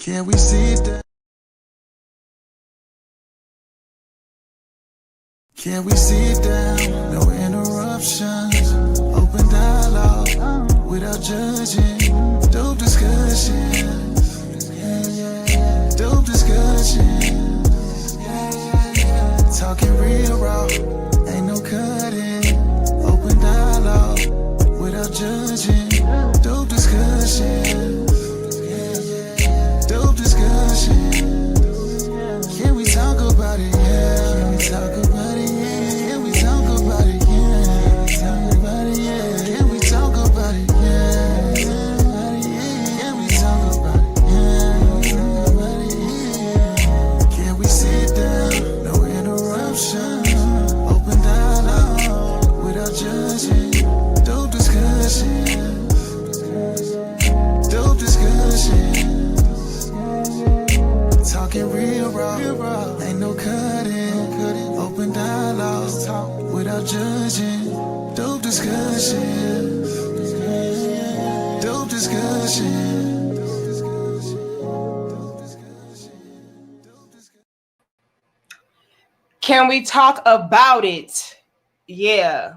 Can we sit down? Can we sit down? No interruptions. Open dialogue without judging. Dope discussions. Dope discussions. Talking real raw. Ain't no cutting. Open dialogue without judging. Dope discussions. Dope discussions. Can we talk about it? Yeah. Can we talk about it? Yeah. Can we talk about it? Yeah. Talk about it? Yeah. Can we talk about it? Yeah. Can we talk about it? Yeah. Talk about it? Yeah. Can we sit down? No interruption. Open dialogue without judging. Dope discussion. Dope discussion. Talking real raw, ain't no cutting. Open dialogue without judging. Dope discussion. Dope discussion. Can we talk about it? Yeah.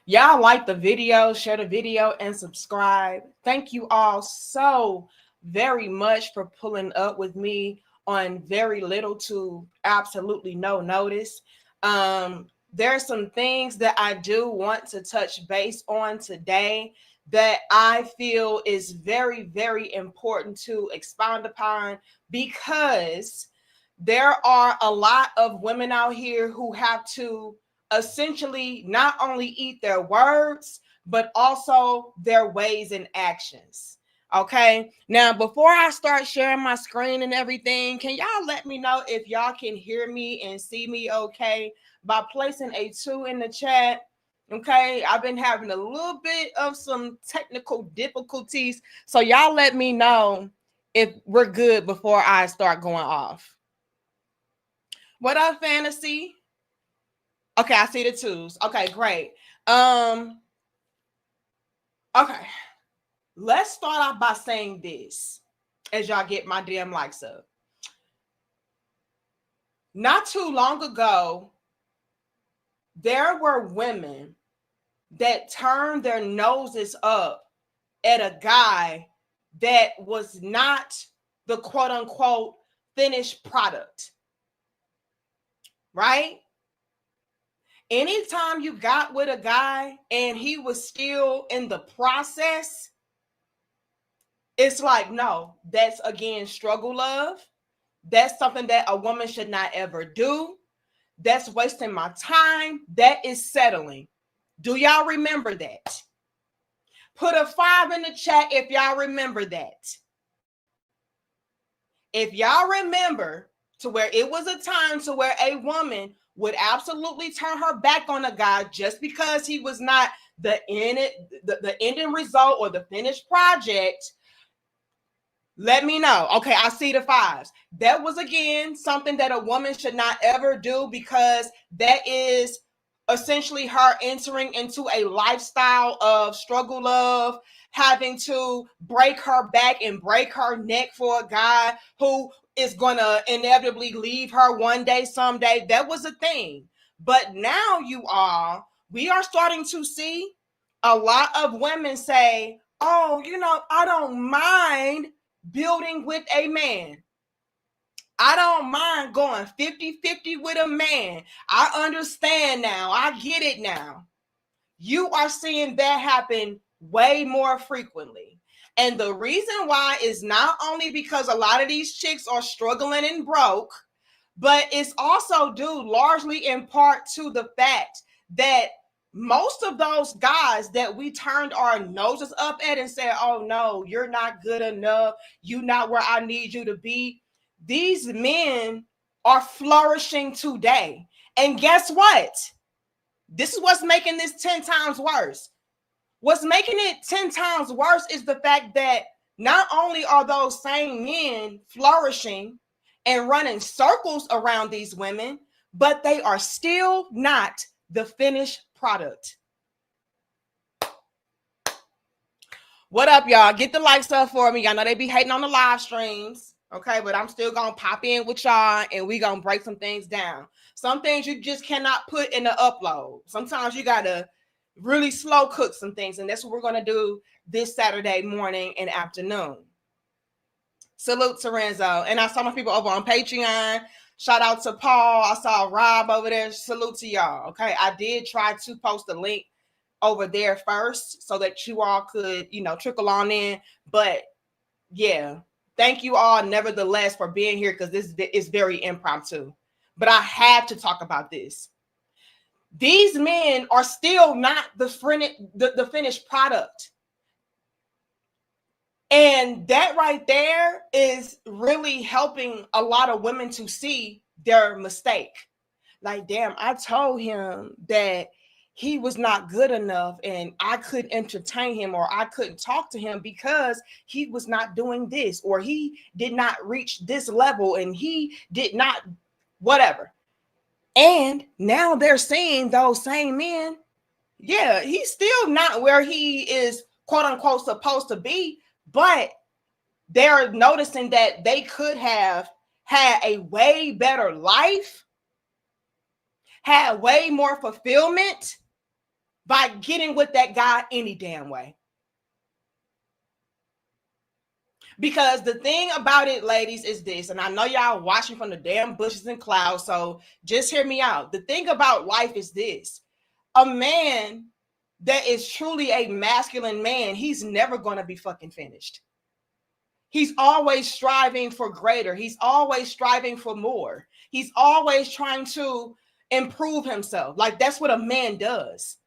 Y'all like the video, share the video, and subscribe. Thank you all so very much for pulling up with me on very little to absolutely no notice. There are some things that I do want to touch base on today that I feel is very, very important to expound upon, because there are a lot of women out here who have to essentially not only eat their words, but also their ways and actions. Okay. Now, before I start sharing my screen and everything, can y'all let me know if y'all can hear me and see me okay by placing a 2 in the chat? Okay. I've been having a little bit of some technical difficulties. So y'all let me know if we're good before I start going off. What up, Fantasy? Okay, I see the 2s. Okay, great. Okay. Let's start off by saying this as y'all get my damn likes up. Not too long ago, there were women that turned their noses up at a guy that was not the quote unquote finished product. Right? Anytime you got with a guy and he was still in the process, it's like, no, that's again struggle love. That's something that a woman should not ever do. That's wasting my time. That is settling. Do y'all remember that? Put a 5 in the chat if y'all remember that. If y'all remember to where it was a time to where a woman would absolutely turn her back on a guy just because he was not the ending result or the finished project, let me know. Okay, I see the 5s. That was, again, something that a woman should not ever do, because that is essentially her entering into a lifestyle of struggle love, having to break her back and break her neck for a guy who is going to inevitably leave her one day, someday. That was a thing. But now we are starting to see a lot of women say, oh, I don't mind building with a man. I don't mind going 50-50 with a man. I understand now. I get it now. You are seeing that happen way more frequently. And the reason why is not only because a lot of these chicks are struggling and broke, but it's also due largely in part to the fact that most of those guys that we turned our noses up at and said, oh no, you're not good enough, you're not where I need you to be, these men are flourishing today. And guess what? This is what's making this 10 times worse. What's making it 10 times worse is the fact that not only are those same men flourishing and running circles around these women, but they are still not the finished product. What up, y'all? Get the likes up for me. Y'all know they be hating on the live streams. Okay, but I'm still gonna pop in with y'all and we gonna break some things down. Some things you just cannot put in the upload. Sometimes you gotta really slow cook some things, and that's what we're gonna do this Saturday morning and afternoon. Salute to Renzo. And I saw my people over on Patreon. Shout out to Paul. I saw Rob over there. Salute to y'all. Okay, I did try to post a link over there first so that you all could, trickle on in. But yeah, thank you all nevertheless for being here, because this is very impromptu. But I had to talk about this. These men are still not the finished product. And that right there is really helping a lot of women to see their mistake. Like, damn, I told him that he was not good enough and I couldn't entertain him, or I couldn't talk to him because he was not doing this, or he did not reach this level and he did not whatever. And now they're seeing those same men. Yeah, he's still not where he is, quote unquote, supposed to be. But they're noticing that they could have had a way better life, had way more fulfillment by getting with that guy any damn way. Because the thing about it, ladies, is this, and I know y'all watching from the damn bushes and clouds, so just hear me out. The thing about life is this: a man that is truly a masculine man, he's never going to be fucking finished. He's always striving for greater. He's always striving for more. He's always trying to improve himself. Like, that's what a man does.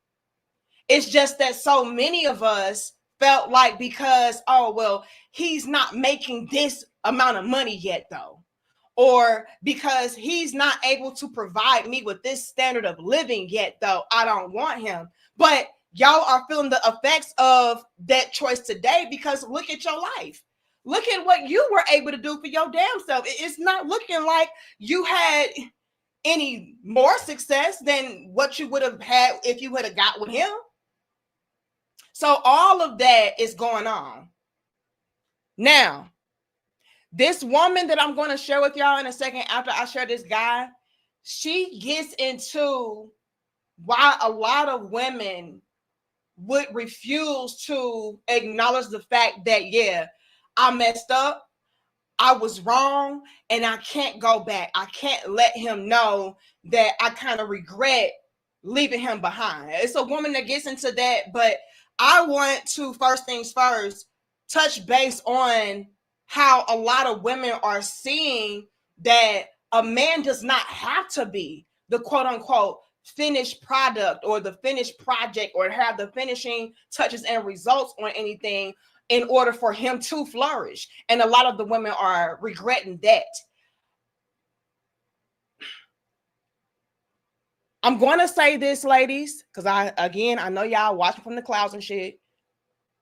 It's just that so many of us felt like, because, oh, well, he's not making this amount of money yet, though. Or because he's not able to provide me with this standard of living yet, though, I don't want him. But y'all are feeling the effects of that choice today, because look at your life. Look at what you were able to do for your damn self. It's not looking like you had any more success than what you would have had if you would have got with him. So all of that is going on. Now, this woman that I'm going to share with y'all in a second, after I share this guy, she gets into why a lot of women would refuse to acknowledge the fact that, yeah, I messed up, I was wrong, and I can't go back. I can't let him know that I kind of regret leaving him behind. It's a woman that gets into that, but I want to, first things first, touch base on how a lot of women are seeing that a man does not have to be the quote unquote finished product or the finished project or have the finishing touches and results on anything in order for him to flourish. And a lot of the women are regretting that. I'm going to say this, ladies, because I know y'all watching from the clouds and shit.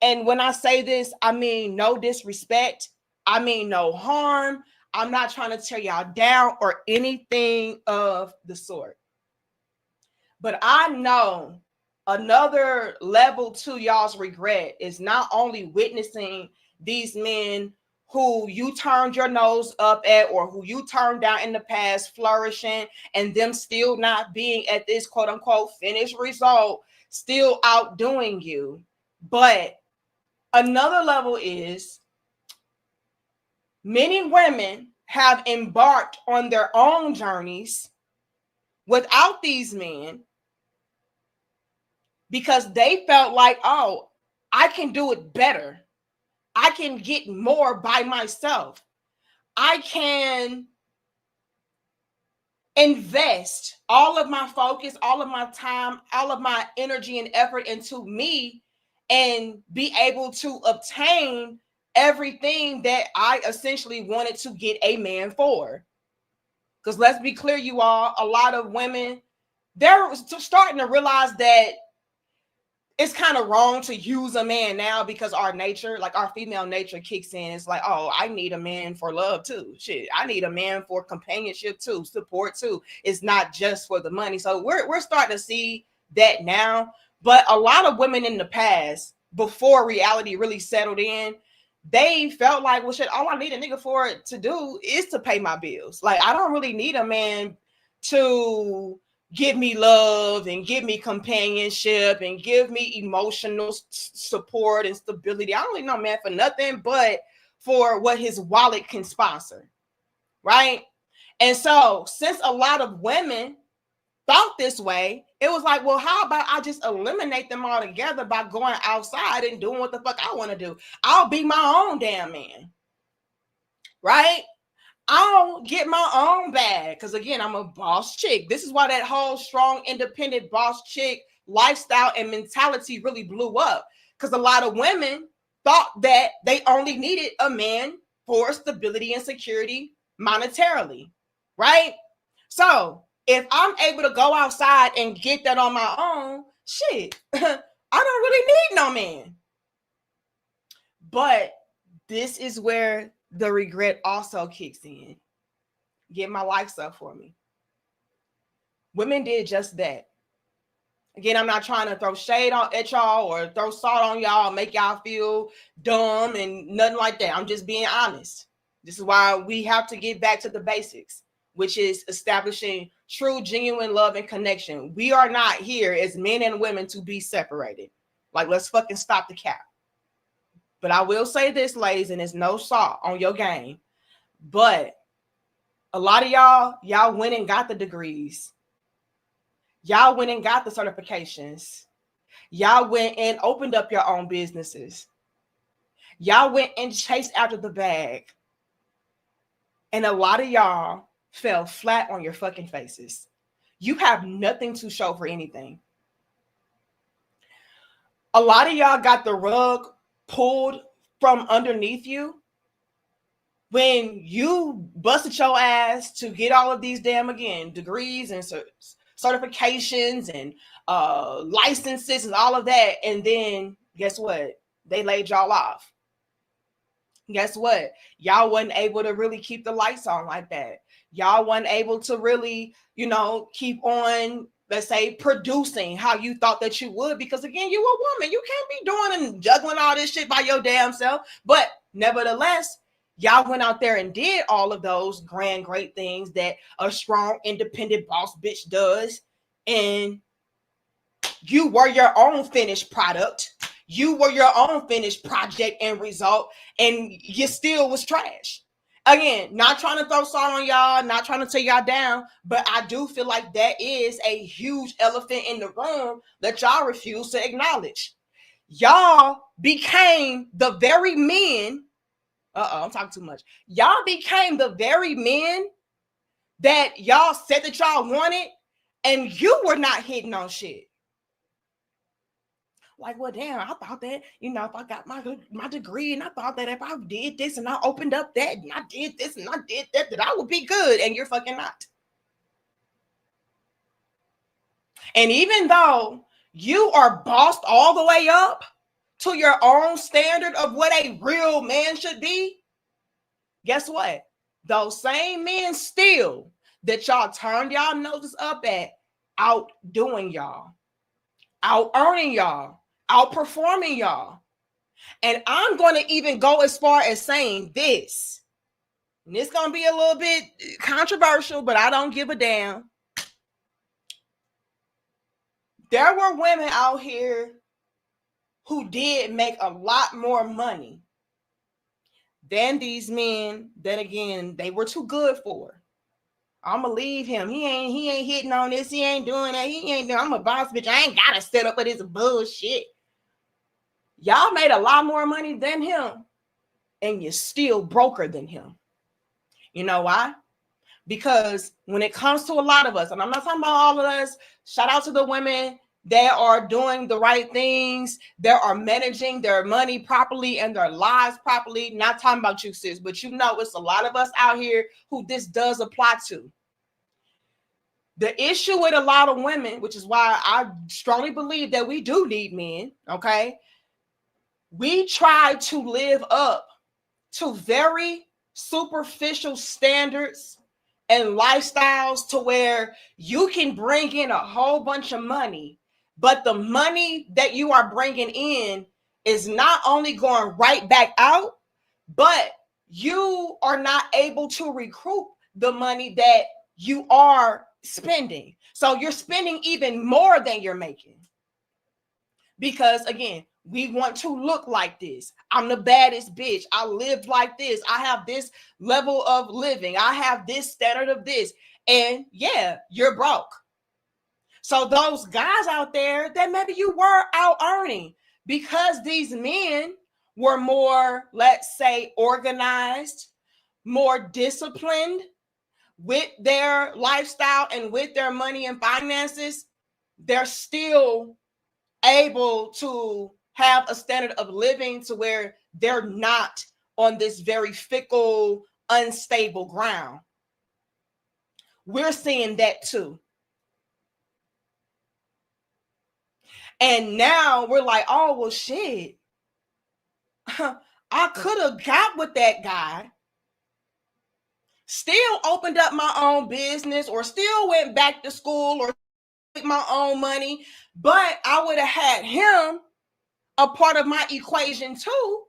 And when I say this, I mean no disrespect. I mean no harm. I'm not trying to tear y'all down or anything of the sort. But I know another level to y'all's regret is not only witnessing these men who you turned your nose up at or who you turned down in the past flourishing and them still not being at this quote unquote finished result, still outdoing you. But another level is many women have embarked on their own journeys without these men because they felt like, oh, I can do it better. I can get more by myself. I can invest all of my focus, all of my time, all of my energy and effort into me and be able to obtain everything that I essentially wanted to get a man for. Because let's be clear, you all, a lot of women, they're starting to realize that it's kind of wrong to use a man now because our nature, like our female nature kicks in. It's like, oh, I need a man for love too. Shit, I need a man for companionship too, support too. It's not just for the money. So we're starting to see that now. But a lot of women in the past, before reality really settled in, they felt like, well, shit, all I need a nigga for it to do is to pay my bills. Like, I don't really need a man to give me love and give me companionship and give me emotional support and stability. I don't need no man for nothing but for what his wallet can sponsor, right? And so, since a lot of women thought this way, it was like, well, how about I just eliminate them altogether by going outside and doing what the fuck I want to do? I'll be my own damn man, right? I'll get my own bag because, again, I'm a boss chick. This is why that whole strong, independent boss chick lifestyle and mentality really blew up, because a lot of women thought that they only needed a man for stability and security monetarily, right? So if I'm able to go outside and get that on my own, shit, I don't really need no man. But this is where the regret also kicks in. Get my lights up for me. Women did just that. Again, I'm not trying to throw shade at y'all or throw salt on y'all, make y'all feel dumb and nothing like that. I'm just being honest. This is why we have to get back to the basics, which is establishing true, genuine love and connection. We are not here as men and women to be separated. Like, let's fucking stop the cap. But I will say this, ladies, and it's no salt on your game, but a lot of y'all went and got the degrees. Y'all went and got the certifications. Y'all went and opened up your own businesses. Y'all went and chased after the bag. And a lot of y'all fell flat on your fucking faces. You have nothing to show for anything. A lot of y'all got the rug pulled from underneath you when you busted your ass to get all of these damn, again, degrees and certifications and licenses and all of that. And then guess what? They laid y'all off. Guess what? Y'all wasn't able to really keep the lights on like that. Y'all wasn't able to really, keep on, let's say, producing how you thought that you would, because, again, you a woman. You can't be doing and juggling all this shit by your damn self. But nevertheless, y'all went out there and did all of those grand, great things that a strong, independent boss bitch does. And you were your own finished product. You were your own finished project and result, and you still was trash. Again, not trying to throw salt on y'all, not trying to take y'all down, but I do feel like that is a huge elephant in the room that y'all refuse to acknowledge. Y'all became the very men. I'm talking too much. Y'all became the very men that y'all said that y'all wanted, and you were not hitting on shit. Like, well, damn, I thought that, if I got my degree, and I thought that if I did this and I opened up that and I did this and I did that I would be good. And you're fucking not. And even though you are bossed all the way up to your own standard of what a real man should be, guess what? Those same men still that y'all turned y'all noses up at, outdoing y'all, out earning y'all, outperforming y'all. And I'm going to even go as far as saying this, and it's going to be a little bit controversial, but I don't give a damn. There were women out here who did make a lot more money than these men that, again, they were too good for. I'm gonna leave him. He ain't hitting on this. He ain't doing that. He ain't doing. I'm a boss bitch. I ain't gotta set up for this bullshit. Y'all made a lot more money than him, and you're still broker than him. You know why? Because when it comes to a lot of us, and I'm not talking about all of us, shout out to the women that are doing the right things, that are managing their money properly and their lives properly. Not talking about you, sis, but it's a lot of us out here who this does apply to. The issue with a lot of women, which is why I strongly believe that we do need men, okay? We try to live up to very superficial standards and lifestyles to where you can bring in a whole bunch of money, but the money that you are bringing in is not only going right back out, but you are not able to recoup the money that you are spending. So you're spending even more than you're making. Because again, we want to look like this. I'm the baddest bitch. I live like this. I have this level of living. I have this standard of this. And yeah, you're broke. So those guys out there that maybe you were out earning because these men were more, let's say, organized, more disciplined with their lifestyle and with their money and finances, they're still able to have a standard of living to where they're not on this very fickle, unstable ground. We're seeing that too. And now we're like, oh, well, shit. I could have got with that guy, still opened up my own business, or still went back to school, or with my own money, but I would have had him a part of my equation too.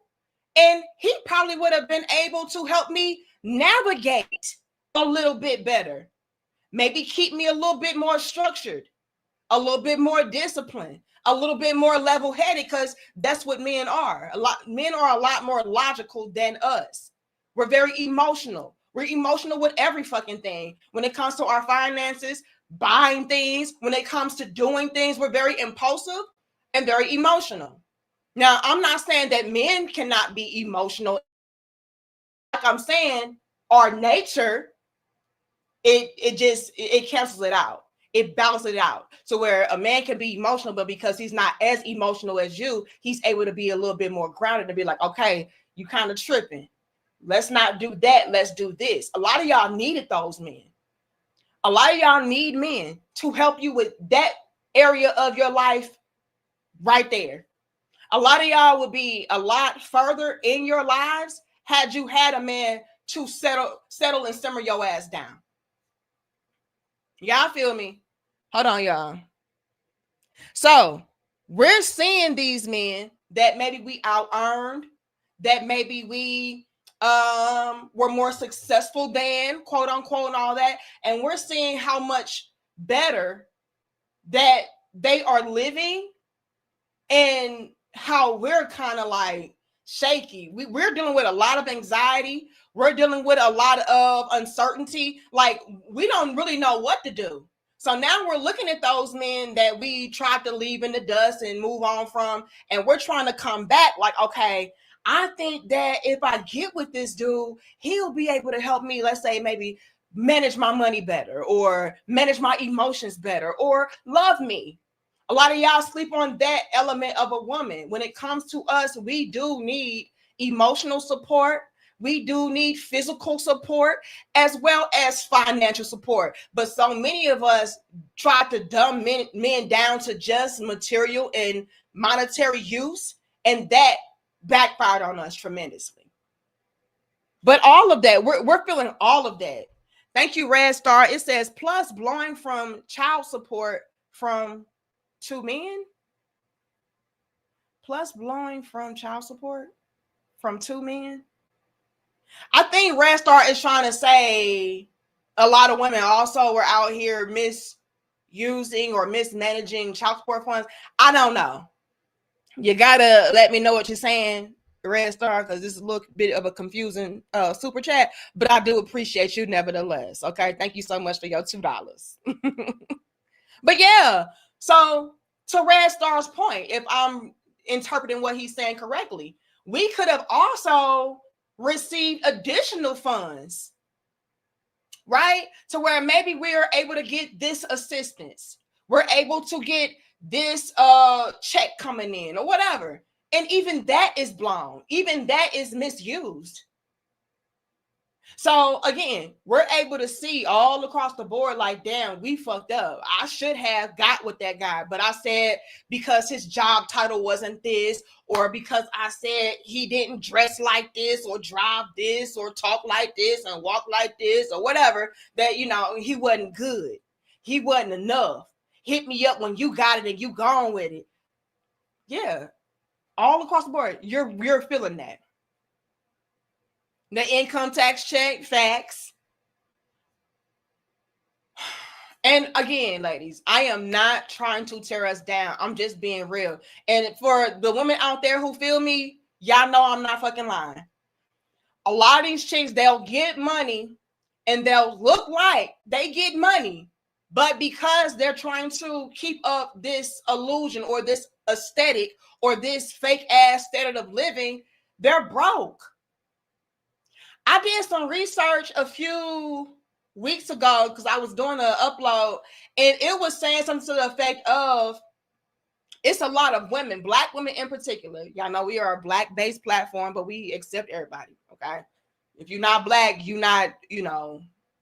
And he probably would have been able to help me navigate a little bit better. Maybe keep me a little bit more structured, a little bit more disciplined, a little bit more level-headed, because that's what men are. Men are a lot more logical than us. We're very emotional. We're emotional with every fucking thing. When it comes to our finances, buying things, when it comes to doing things, we're very impulsive and very emotional. Now, I'm not saying that men cannot be emotional. Like I'm saying, our nature, it cancels it out. It balances it out. So where a man can be emotional, but because he's not as emotional as you, he's able to be a little bit more grounded and be like, okay, you kind of tripping. Let's not do that. Let's do this. A lot of y'all needed those men. A lot of y'all need men to help you with that area of your life right there. A lot of y'all would be a lot further in your lives had you had a man to settle and simmer your ass down. Y'all feel me? Hold on, y'all. So we're seeing these men that maybe we out earned, that maybe we were more successful than, quote unquote, and all that. And we're seeing how much better that they are living and how we're kind of like shaky. We're dealing with a lot of anxiety. We're dealing with a lot of uncertainty. Like, we don't really know what to do. So now we're looking at those men that we tried to leave in the dust and move on from, and we're trying to come back like, okay, I think that if I get with this dude, he'll be able to help me, let's say, maybe manage my money better, or manage my emotions better, or love me. A lot of y'all sleep on that element of a woman. When it comes to us, we do need emotional support. We do need physical support as well as financial support. But so many of us try to dumb men down to just material and monetary use, and that backfired on us tremendously. But all of that, we're feeling all of that. Thank you, Red Star. It says, plus blowing from child support from 2 men. Plus blowing from child support from 2 men. I think Red Star is trying to say a lot of women also were out here misusing or mismanaging child support funds. I don't know. You gotta let me know what you're saying, Red Star, because this is a little bit of a confusing super chat, but I do appreciate you nevertheless. Okay, thank you so much for your $2. But yeah, so to Red Star's point, if I'm interpreting what he's saying correctly, we could have also received additional funds, right? To where maybe we are able to get this assistance. We're able to get this check coming in or whatever. And even that is blown. Even that is misused. So again, we're able to see all across the board, like, damn, we fucked up. I should have got with that guy, but I said because his job title wasn't this, or because I said he didn't dress like this, or drive this, or talk like this, and walk like this, or whatever, that, you know, he wasn't good. He wasn't enough. Hit me up when you got it and you gone with it. Yeah, all across the board, you're feeling that. The income tax check, facts. And again, ladies, I am not trying to tear us down. I'm just being real. And for the women out there who feel me, y'all know I'm not fucking lying. A lot of these chicks, they'll get money and they'll look like they get money, but because they're trying to keep up this illusion or this aesthetic or this fake ass standard of living, they're broke. I did some research a few weeks ago because I was doing an upload, and it was saying something to the effect of it's a lot of women, Black women in particular. Y'all know we are a Black-based platform, but we accept everybody, okay? If you're not Black, you're not,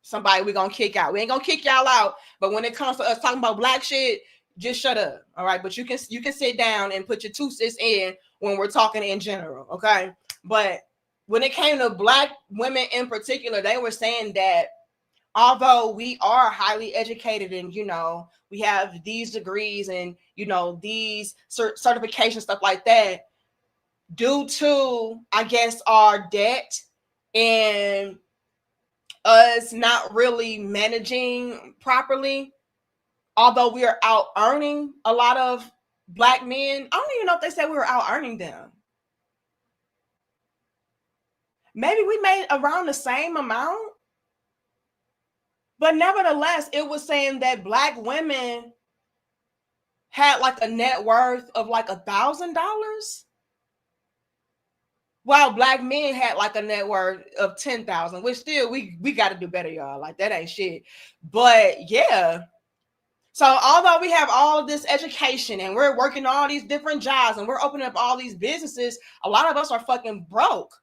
somebody we're gonna kick out. We ain't gonna kick y'all out, but when it comes to us talking about Black shit, just shut up, all right? But you can sit down and put your 2 cents in when we're talking in general, okay? But when it came to Black women in particular, they were saying that although we are highly educated and, we have these degrees and, these certifications, stuff like that, due to, I guess, our debt and us not really managing properly, although we are out earning a lot of Black men, I don't even know if they said we were out earning them. Maybe we made around the same amount. But nevertheless, it was saying that Black women had like a net worth of like $1,000, while Black men had like a net worth of 10,000, which still we got to do better, y'all. Like that ain't shit. But yeah. So although we have all of this education and we're working all these different jobs and we're opening up all these businesses, a lot of us are fucking broke.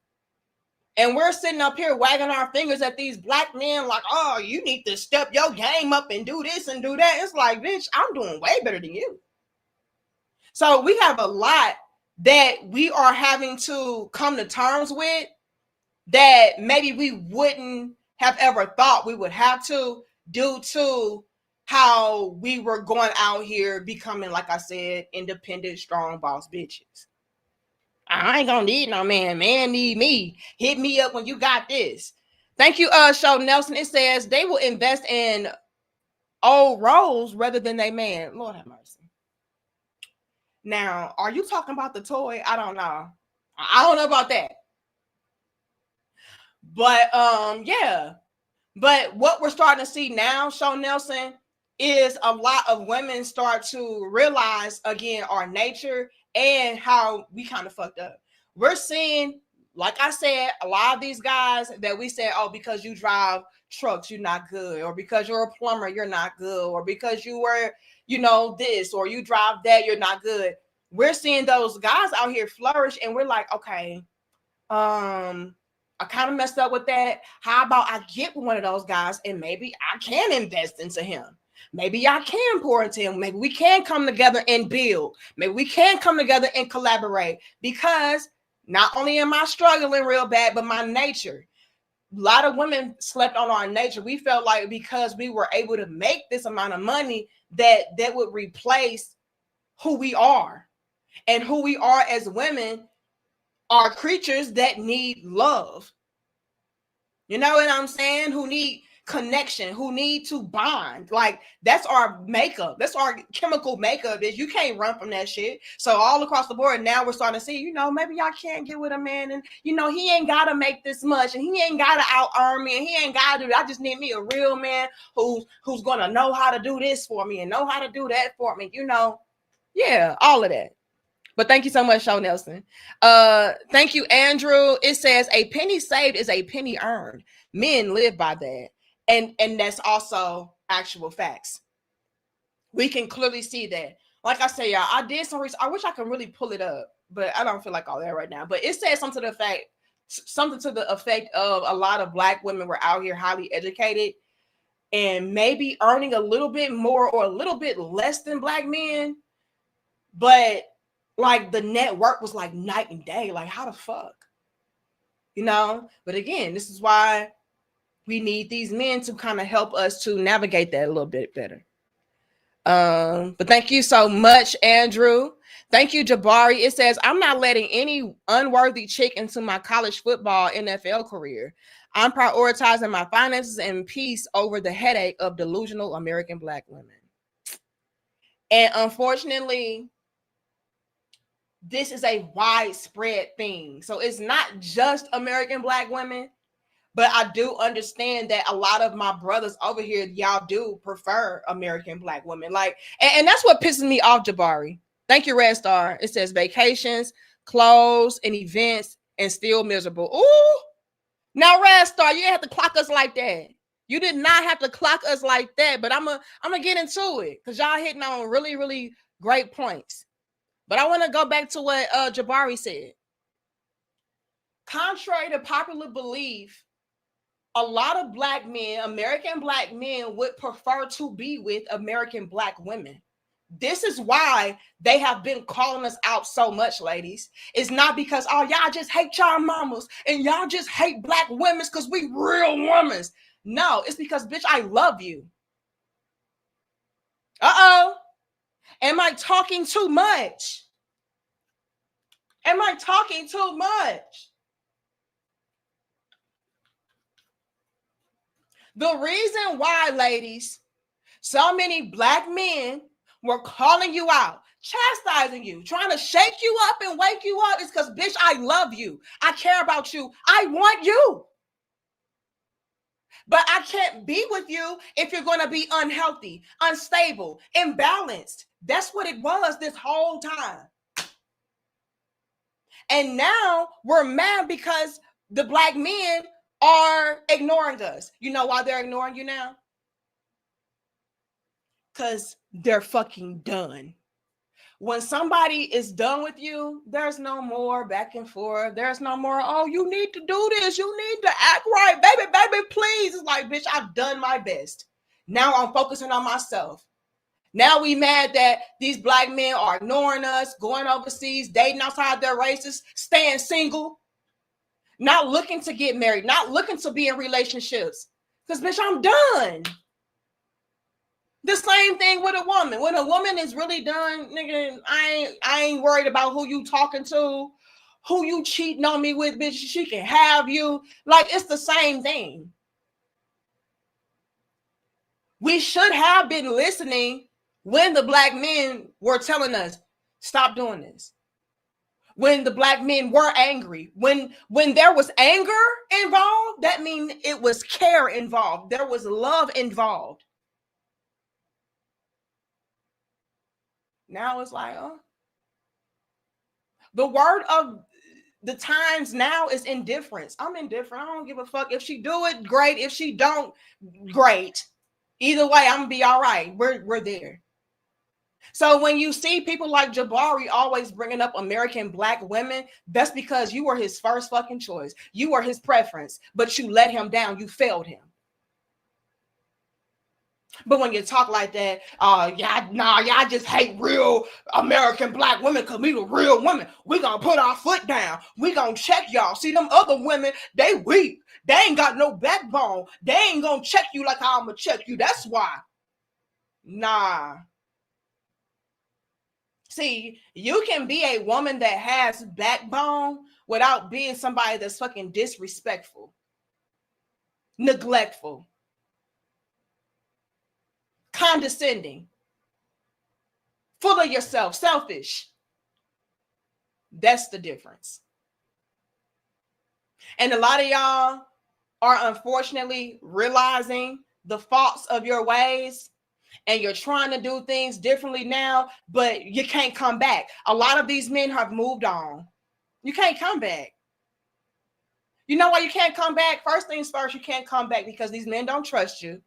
And we're sitting up here wagging our fingers at these Black men like, oh, you need to step your game up and do this and do that. It's like, bitch, I'm doing way better than you. So we have a lot that we are having to come to terms with that maybe we wouldn't have ever thought we would have to, due to how we were going out here becoming, like I said, independent, strong boss bitches. I ain't gonna need no man. Man need me. Hit me up when you got this. Thank you, Show Nelson. It says they will invest in old roles rather than they man. Lord have mercy. Now, are you talking about the toy? I don't know. I don't know about that. But yeah. But what we're starting to see now, Show Nelson, is a lot of women start to realize again our nature and how we kind of fucked up. We're seeing, like I said, a lot of these guys that we said, oh, because you drive trucks, you're not good, or because you're a plumber, you're not good, or because you were, this, or you drive that, you're not good. We're seeing those guys out here flourish, and we're like, okay, I kind of messed up with that. How about I get with one of those guys and maybe I can invest into him? Maybe I can pour into him. Maybe we can come together and build. Maybe we can come together and collaborate, because not only am I struggling real bad, but my nature. A lot of women slept on our nature. We felt like because we were able to make this amount of money that would replace who we are. And who we are as women are creatures that need love. You know what I'm saying? Who need connection, who need to bond. Like that's our makeup. That's our chemical makeup. Is you can't run from that shit. So all across the board, now we're starting to see, maybe y'all can't get with a man, and he ain't gotta make this much, and he ain't gotta out earn me, and he ain't gotta do that. I just need me a real man who's gonna know how to do this for me and know how to do that for me. Yeah, all of that. But thank you so much, Show Nelson. Thank you, Andrew. It says a penny saved is a penny earned. Men live by that. And that's also actual facts. We can clearly see that. Like I say, y'all, I did some research. I wish I could really pull it up, but I don't feel like all that right now. But it says something to the effect of a lot of Black women were out here highly educated and maybe earning a little bit more or a little bit less than Black men. But like the net worth was like night and day. Like how the fuck? But again, this is why we need these men to kind of help us to navigate that a little bit better. But thank you so much, Andrew. Thank you, Jabari. It says, I'm not letting any unworthy chick into my college football NFL career. I'm prioritizing my finances and peace over the headache of delusional American Black women. And unfortunately, this is a widespread thing. So it's not just American Black women, but I do understand that a lot of my brothers over here, y'all do prefer American Black women. Like, and that's what pisses me off, Jabari. Thank you, Red Star. It says vacations, clothes, and events, and still miserable. Ooh. Now, Red Star, you didn't have to clock us like that. You did not have to clock us like that, but I'm gonna get into it because y'all hitting on really, really great points. But I want to go back to what Jabari said. Contrary to popular belief, a lot of Black men, American Black men, would prefer to be with American Black women. This is why they have been calling us out so much, ladies. It's not because, oh, y'all just hate y'all mamas and y'all just hate Black women because we real women. No, it's because, bitch, I love you. Uh-oh. Am I talking too much? Am I talking too much? The reason why, ladies, so many Black men were calling you out, chastising you, trying to shake you up and wake you up is because, bitch, I love you. I care about you. I want you. But I can't be with you if you're going to be unhealthy, unstable, imbalanced. That's what it was this whole time. And now we're mad because the Black men are ignoring us. You know why they're ignoring you now? Because they're fucking done. When somebody is done with you, there's no more back and forth. There's no more, oh, you need to do this. You need to act right. Baby, please. It's like, bitch, I've done my best. Now I'm focusing on myself. Now we mad that these Black men are ignoring us, going overseas, dating outside their races, staying single, not looking to get married, not looking to be in relationships. Because, bitch, I'm done. The same thing with a woman. When a woman is really done, nigga, I ain't worried about who you talking to, who you cheating on me with, bitch. She can have you. Like, it's the same thing. We should have been listening when the Black men were telling us, stop doing this. When the Black men were angry, when there was anger involved, that means it was care involved. There was love involved. Now it's like, oh, the word of the times now is indifference. I'm indifferent. I don't give a fuck. If she do it, great. If she don't, great. Either way, I'm gonna be all right. We're there. So when you see people like Jabari always bringing up American Black women, that's because you were his first fucking choice. You were his preference, but you let him down. You failed him. But when you talk like that, y'all just hate real American Black women because we the real women. We gonna put our foot down. We gonna check y'all. See, them other women, they weak. They ain't got no backbone. They ain't gonna check you like I'm gonna check you. That's why. Nah. See, you can be a woman that has backbone without being somebody that's fucking disrespectful, neglectful, condescending, full of yourself, selfish. That's the difference. And a lot of y'all are unfortunately realizing the faults of your ways, and you're trying to do things differently now, but you can't come back. A lot of these men have moved on. You can't come back. You know why you can't come back? First things first, you can't come back because these men don't trust you.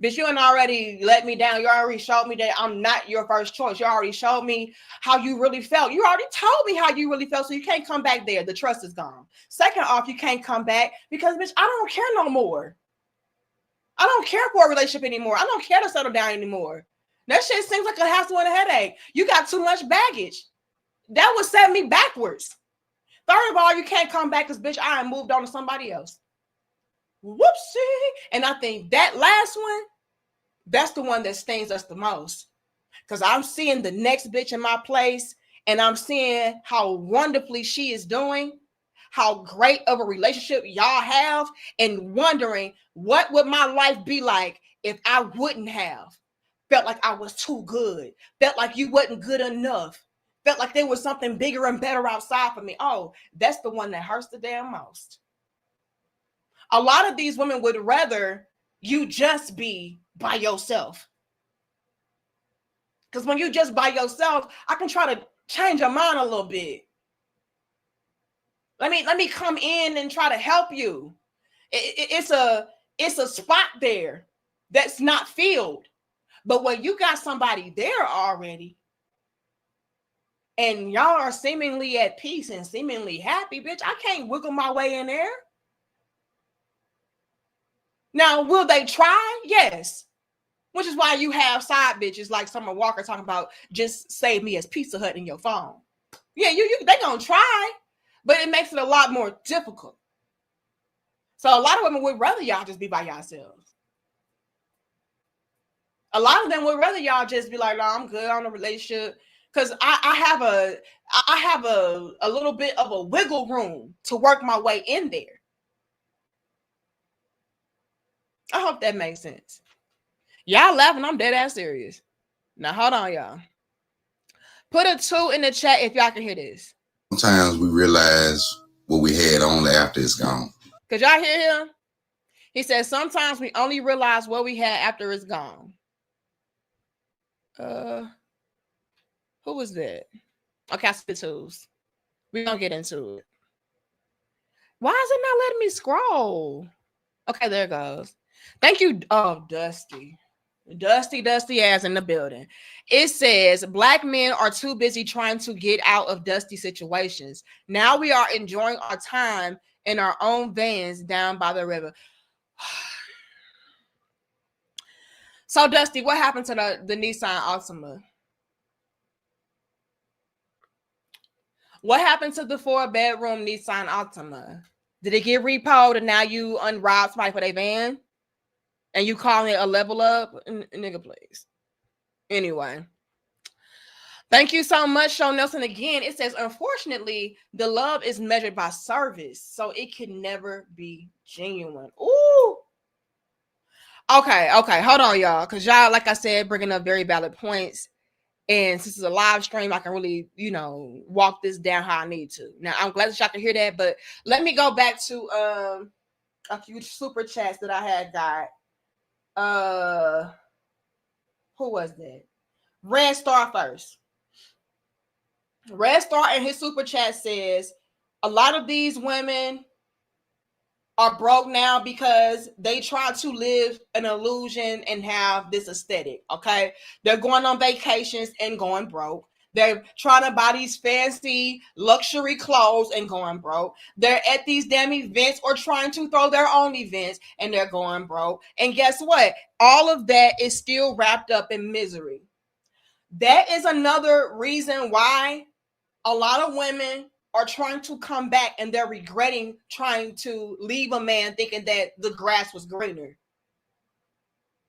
Bitch, you ain't already let me down. You already showed me that I'm not your first choice. You already showed me how you really felt. You already told me how you really felt, so you can't come back there. The trust is gone. Second off, you can't come back because, bitch, I don't care no more. I don't care for a relationship anymore. I don't care to settle down anymore. That shit seems like a hassle and a headache. You got too much baggage. That would set me backwards. Third of all, you can't come back because, bitch, I moved on to somebody else. Whoopsie. And I think that last one, that's the one that stings us the most. because I'm seeing the next bitch in my place and I'm seeing how wonderfully she is doing, how great of a relationship y'all have, and wondering what would my life be like if I wouldn't have felt like I was too good, felt like you wasn't good enough, felt like there was something bigger and better outside for me. Oh, that's the one that hurts the damn most. A lot of these women would rather you just be by yourself. Because when you just by yourself, I can try to change your mind a little bit. Let me come in and try to help you. It's a spot there that's not filled. But when you got somebody there already, and y'all are seemingly at peace and seemingly happy, bitch, I can't wiggle my way in there. Now, will they try? Yes. Which is why you have side bitches like Summer Walker talking about just save me as Pizza Hut in your phone. Yeah, they gonna try, but it makes it a lot more difficult. So a lot of women would rather y'all just be by yourselves. A lot of them would rather y'all just be like, no, I'm good on a relationship. Because I have a little bit of a wiggle room to work my way in there. I hope that makes sense. Y'all laughing, I'm dead ass serious. Now hold on, y'all. Put a 2 in the chat if y'all can hear this. Sometimes we realize what we had only after it's gone. Could y'all hear him? He said, sometimes we only realize what we had after it's gone. Who was that? Okay, I see the 2s. We're gonna get into it. Why is it not letting me scroll? Okay, there it goes. Thank you. Oh, Dusty ass in the building. It says black men are too busy trying to get out of dusty situations. Now we are enjoying our time in our own vans down by the river. So Dusty, what happened to the Nissan Altima? What happened to the 4-bedroom Nissan Altima? Did it get repoed and now you unrobbed somebody for their van? And you calling it a level up? Nigga, please. Anyway. Thank you so much, Show Nelson. Again, it says, unfortunately, the love is measured by service, so it can never be genuine. Ooh. Okay. Hold on, y'all. Because y'all, like I said, bringing up very valid points. And since it's a live stream, I can really, walk this down how I need to. Now, I'm glad that y'all can hear that, but let me go back to a few super chats that I had got. Who was that? Red Star first. Red Star in his super chat says, a lot of these women are broke now because they try to live an illusion and have this aesthetic, okay? They're going on vacations and going broke. They're trying to buy these fancy luxury clothes and going broke. They're at these damn events or trying to throw their own events and they're going broke. And guess what? All of that is still wrapped up in misery. That is another reason why a lot of women are trying to come back and they're regretting trying to leave a man thinking that the grass was greener.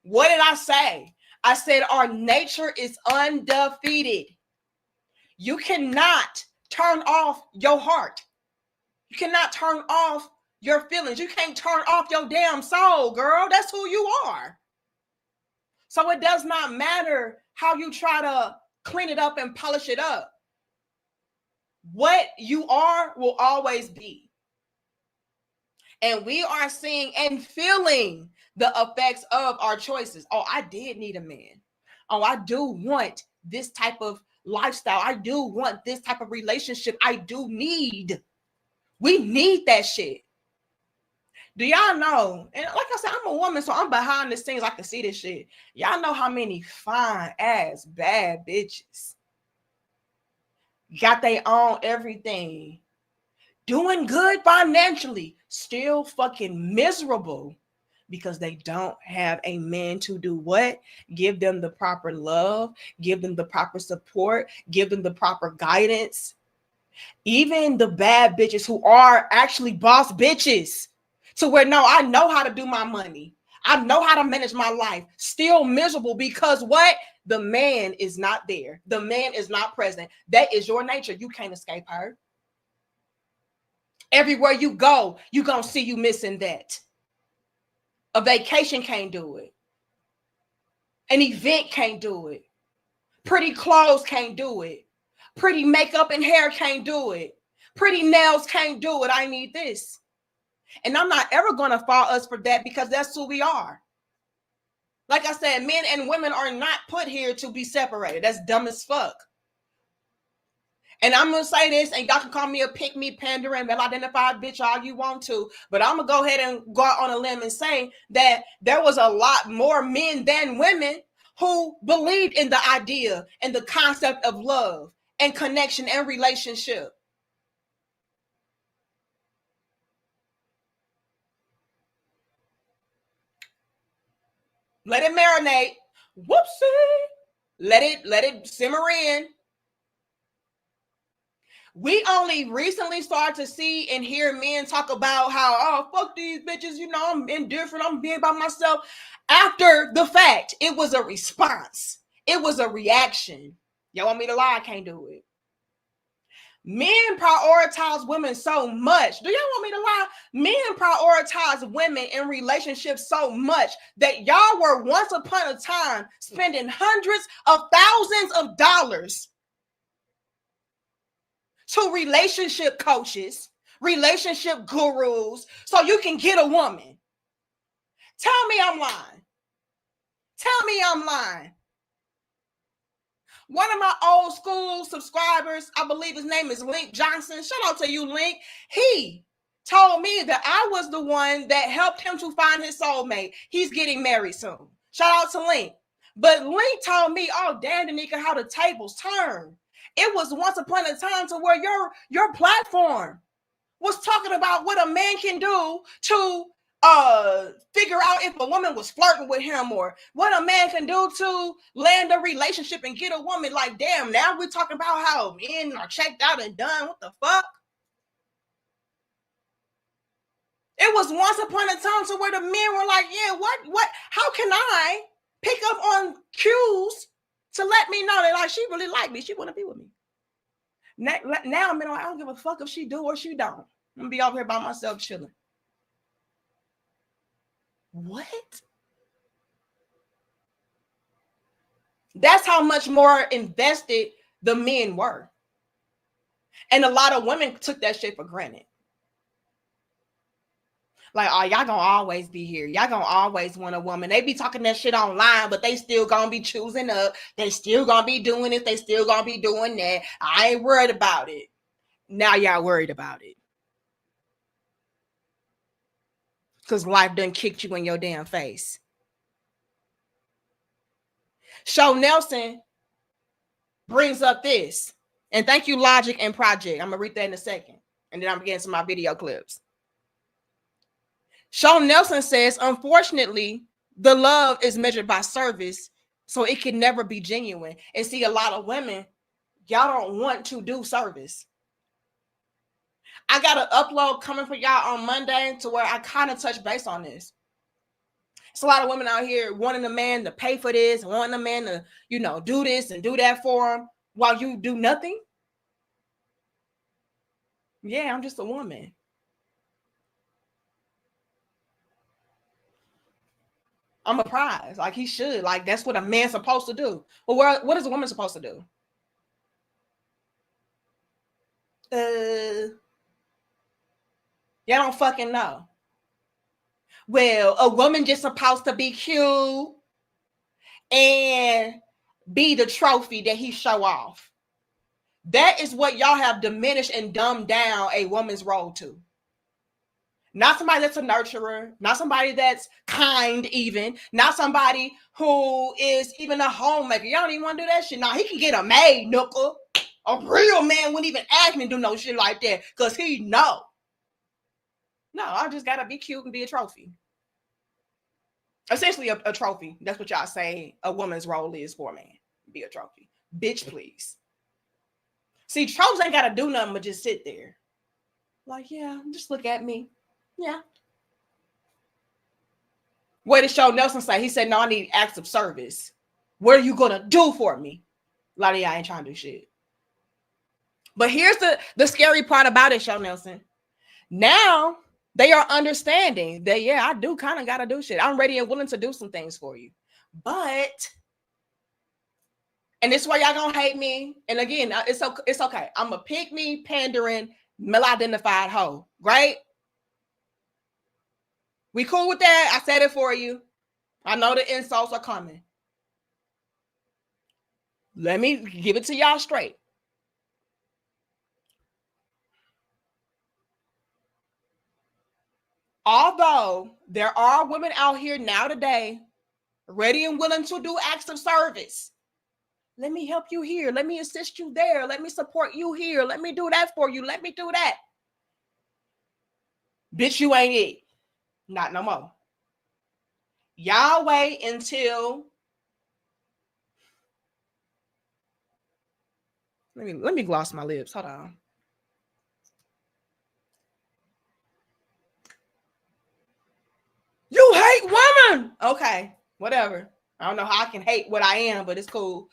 What did I say? I said our nature is undefeated. You cannot turn off your heart. You cannot turn off your feelings. You can't turn off your damn soul, girl. That's who you are. So it does not matter how you try to clean it up and polish it up. What you are will always be. And we are seeing and feeling the effects of our choices. Oh, I did need a man. Oh, I do want this type of lifestyle. I do want this type of relationship. I do need. We need that shit. Do y'all know? And like I said, I'm a woman, so I'm behind the scenes. I can see this shit. Y'all know how many fine ass bad bitches got they own everything, doing good financially, still fucking miserable because they don't have a man to do what? Give them the proper love, give them the proper support, give them the proper guidance. Even the bad bitches who are actually boss bitches, to where, no, I know how to do my money. I know how to manage my life. Still miserable because what? The man is not there. The man is not present. That is your nature. You can't escape her. Everywhere you go, you're going to see you missing that. A vacation can't do it. An event can't do it. Pretty clothes can't do it. Pretty makeup and hair can't do it. Pretty nails can't do it. I need this. And I'm not ever going to fault us for that because that's who we are. Like I said, men and women are not put here to be separated. That's dumb as fuck. And I'm going to say this, and y'all can call me a pick-me, pandering, well-identified bitch all you want to, but I'm going to go ahead and go out on a limb and say that there was a lot more men than women who believed in the idea and the concept of love and connection and relationship. Let it marinate. Whoopsie. Let it simmer in. We only recently started to see and hear men talk about how, oh, fuck these bitches, you know, I'm indifferent, I'm being by myself. After the fact, it was a response. It was a reaction. Y'all want me to lie? I can't do it. Men prioritize women so much. Do y'all want me to lie? Men prioritize women in relationships so much that y'all were once upon a time spending hundreds of thousands of dollars to relationship coaches, relationship gurus, so you can get a woman. Tell me I'm lying. Tell me I'm lying. One of my old school subscribers, I believe his name is Link Johnson. Shout out to you, Link. He told me that I was the one that helped him to find his soulmate. He's getting married soon. Shout out to Link. But Link told me, oh, damn, Danica, how the tables turn. It was once upon a time to where your platform was talking about what a man can do to figure out if a woman was flirting with him or what a man can do to land a relationship and get a woman. Like, damn, now we're talking about how men are checked out and done. What the fuck? It was once upon a time to where the men were like, yeah, what, how can I pick up on cues to let me know that like she really like me, she want to be with me. Now I'm like, I don't give a fuck if she do or she don't. I'm gonna be over here by myself chilling. What? That's how much more invested the men were. And a lot of women took that shit for granted. Like, oh, y'all gonna always be here. Y'all gonna always want a woman. They be talking that shit online, but they still gonna be choosing up. They still gonna be doing it. They still gonna be doing that. I ain't worried about it. Now y'all worried about it. Because life done kicked you in your damn face. Show Nelson brings up this. And thank you, Logic and Project. I'm going to read that in a second. And then I'm getting to my video clips. Show Nelson says, unfortunately, the love is measured by service, so it can never be genuine. And see, a lot of women, y'all don't want to do service. I got an upload coming for y'all on Monday to where I kind of touch base on this. It's a lot of women out here wanting a man to pay for this, wanting a man to, you know, do this and do that for them while you do nothing. Yeah, I'm just a woman. I'm a prize. Like he should. Like that's what a man's supposed to do. Well, what is a woman supposed to do? Y'all don't fucking know. Well, a woman just supposed to be cute and be the trophy that he show off. That is what y'all have diminished and dumbed down a woman's role to. Not somebody that's a nurturer, not somebody that's kind even, not somebody who is even a homemaker. Y'all don't even want to do that shit. Now, he can get a maid, knuckle. A real man wouldn't even ask me to do no shit like that because he know. No, I just got to be cute and be a trophy. Essentially, a trophy. That's what y'all say a woman's role is for a man. Be a trophy. Bitch, please. See, tropes ain't got to do nothing but just sit there. Like, yeah, just look at me. Yeah. What did Show Nelson say? He said, no, I need acts of service. What are you going to do for me? A lot of y'all ain't trying to do shit. But here's the scary part about it, Show Nelson. Now they are understanding that, yeah, I do kind of got to do shit. I'm ready and willing to do some things for you. But, and this is why y'all going to hate me. And again, it's okay. I'm a pick me, pandering, male-identified hoe, right? We cool with that? I said it for you. I know the insults are coming. Let me give it to y'all straight. Although there are women out here now today ready and willing to do acts of service. Let me help you here. Let me assist you there. Let me support you here. Let me do that for you. Let me do that. Bitch, you ain't it. Not no more. Y'all wait until let me gloss my lips. Hold on. You hate women. Okay, whatever. I don't know how I can hate what I am, but it's cool.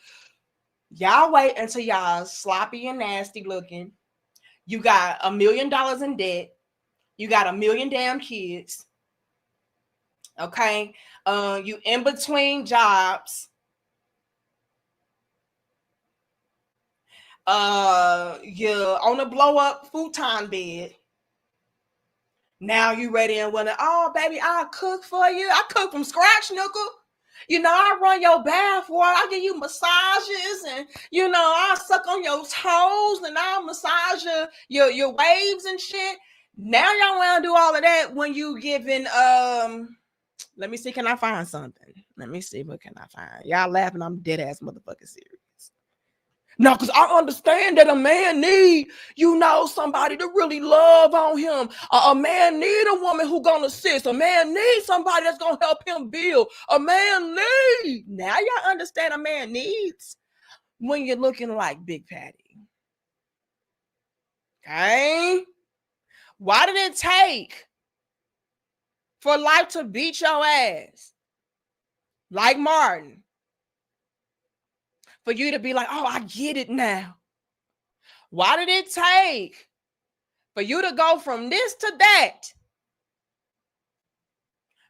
Y'all wait until y'all sloppy and nasty looking. You got $1 million in debt. You got 1 million damn kids. Okay. You in between jobs. You're on a blow up futon bed. Now you ready and willing. Oh, baby, I'll cook for you. I cook from scratch, nickel. You know, I run your bath water. I give you massages, and you know, I suck on your toes, and I'll massage your waves and shit. Now y'all want to do all of that when you giving let me see, can I find something? Let me see, what can I find? Y'all laughing, I'm dead ass motherfucking serious. No, because I understand that a man need, you know, somebody to really love on him. A man need a woman who gonna assist. A man needs somebody that's gonna help him build. A man need. Now y'all understand a man needs when you're looking like Big Patty. Okay? Why did it take for life to beat your ass like Martin? For you to be like, oh, I get it now. Why did it take for you to go from this to that?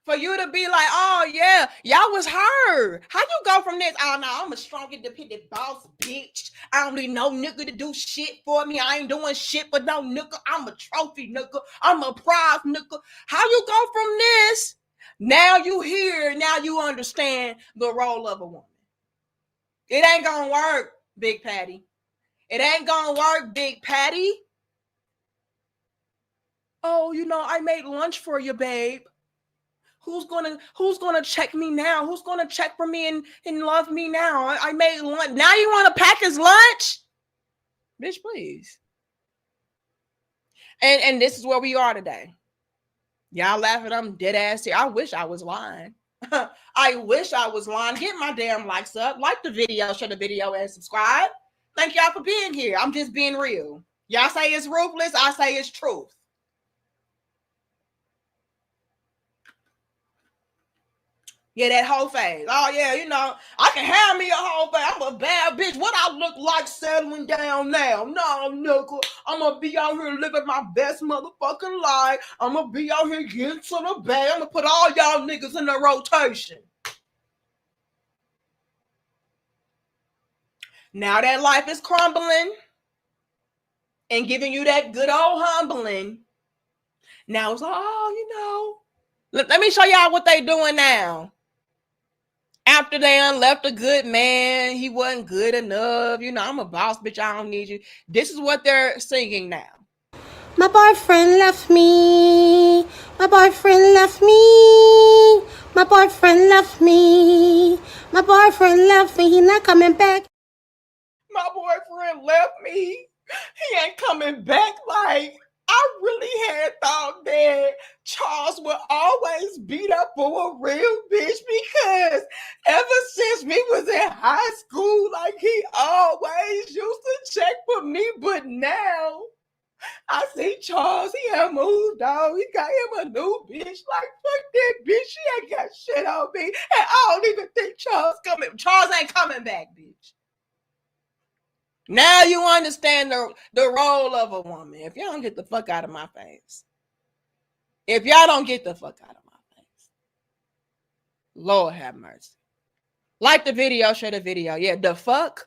For you to be like, oh, yeah, y'all was her. How you go from this? Oh, no, I'm a strong, independent boss, bitch. I don't need no nigga to do shit for me. I ain't doing shit for no nigga. I'm a trophy nigga. I'm a prize nigga. How you go from this? Now you here. Now you understand the role of a woman. It ain't gonna work, Big Patty. It ain't gonna work, Big Patty. Oh, you know, I made lunch for you, babe. Who's gonna check me now? Who's gonna check for me and love me now? I made lunch. Now you want to pack his lunch? Bitch, please. And this is where we are today. Y'all laughing, I'm dead ass here. I wish I was lying. I wish I was lying. Get my damn likes up. Like the video, share the video, and subscribe. Thank y'all for being here. I'm just being real. Y'all say it's ruthless. I say it's truth. Yeah, that whole phase. Oh, yeah, you know, I can have me a whole phase. I'm a bad bitch. What I look like settling down now? No, nigga. I'm going to be out here living my best motherfucking life. I'm going to be out here getting to the bag. I'm going to put all y'all niggas in the rotation. Now that life is crumbling and giving you that good old humbling. Now it's like, oh, you know. Let me show y'all what they doing now. After they left a good man, he wasn't good enough. You know, I'm a boss, bitch. I don't need you. This is what they're singing now. My boyfriend left me. My boyfriend left me. My boyfriend left me. My boyfriend left me. He not coming back. My boyfriend left me. He ain't coming back. Like, I really had thought that Charles would always beat up for a real bitch, because ever since we was in high school, like, he always used to check for me. But now I see Charles, he had moved on. He got him a new bitch. Like, fuck that bitch. She ain't got shit shit on me. And I don't even think Charles coming. Charles ain't coming back, bitch. Now you understand the role of a woman. If y'all don't get the fuck out of my face. If y'all don't get the fuck out of my face. Lord have mercy. Like the video, share the video. Yeah, the fuck.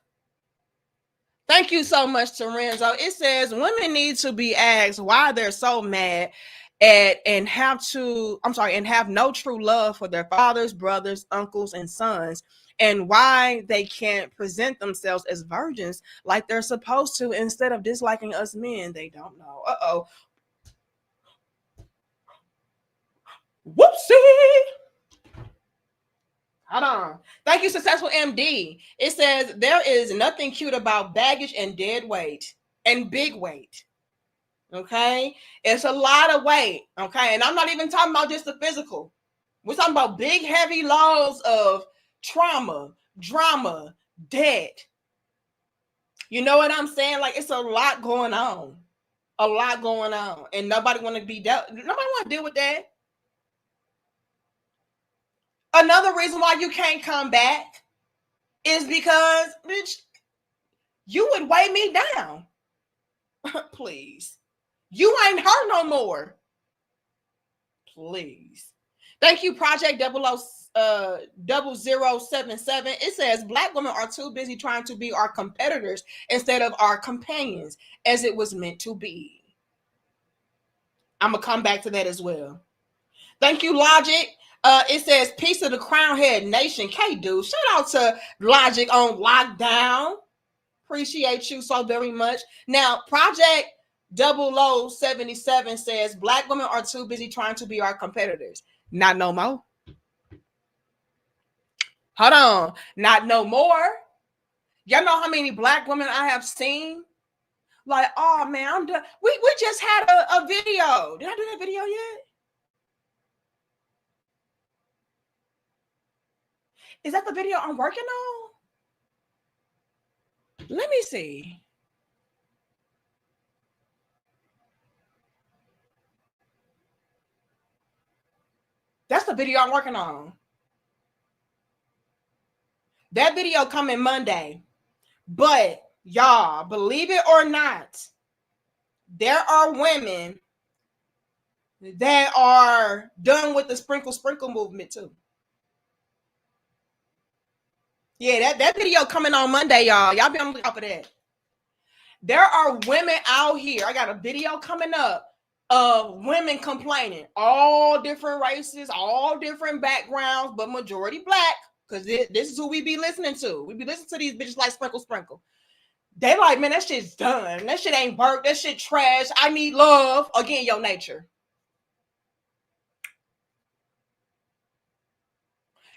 Thank you so much, Terenzo. It says women need to be asked why they're so mad and have no true love for their fathers, brothers, uncles, and sons, and why they can't present themselves as virgins like they're supposed to instead of disliking us men. They don't know. Uh-oh. Whoopsie. Hold on. Thank you, Successful MD. It says there is nothing cute about baggage and dead weight and big weight. Okay, it's a lot of weight. Okay, and I'm not even talking about just the physical. We're talking about big, heavy loads of trauma, drama, debt. You know what I'm saying? Like, it's a lot going on. A lot going on. And nobody want to deal with that. Another reason why you can't come back is because, bitch, you would weigh me down. Please. You ain't her no more. Please. Thank you, Project 0077. It says Black women are too busy trying to be our competitors instead of our companions, as it was meant to be. I'm going to come back to that as well. Thank you, Logic. It says peace of the Crown Head Nation. K-Dude, shout out to Logic on lockdown. Appreciate you so very much. Now, Project 0077 says Black women are too busy trying to be our competitors. Not no more. Hold on. Not no more. Y'all know how many Black women I have seen? Like, oh man, I'm done. We just had a video. Did I do that video yet? Is that the video I'm working on? Let me see. That's the video I'm working on. That video coming Monday. But y'all, believe it or not, there are women that are done with the sprinkle movement too. Yeah, that video coming on Monday, y'all. Y'all be on the lookout for that. There are women out here. I got a video coming up of women complaining. All different races, all different backgrounds, but majority Black. Because this is who we be listening to. We be listening to these bitches like sprinkle. They like, man, that shit's done. That shit ain't work. That shit trash. I need love. Again, your nature.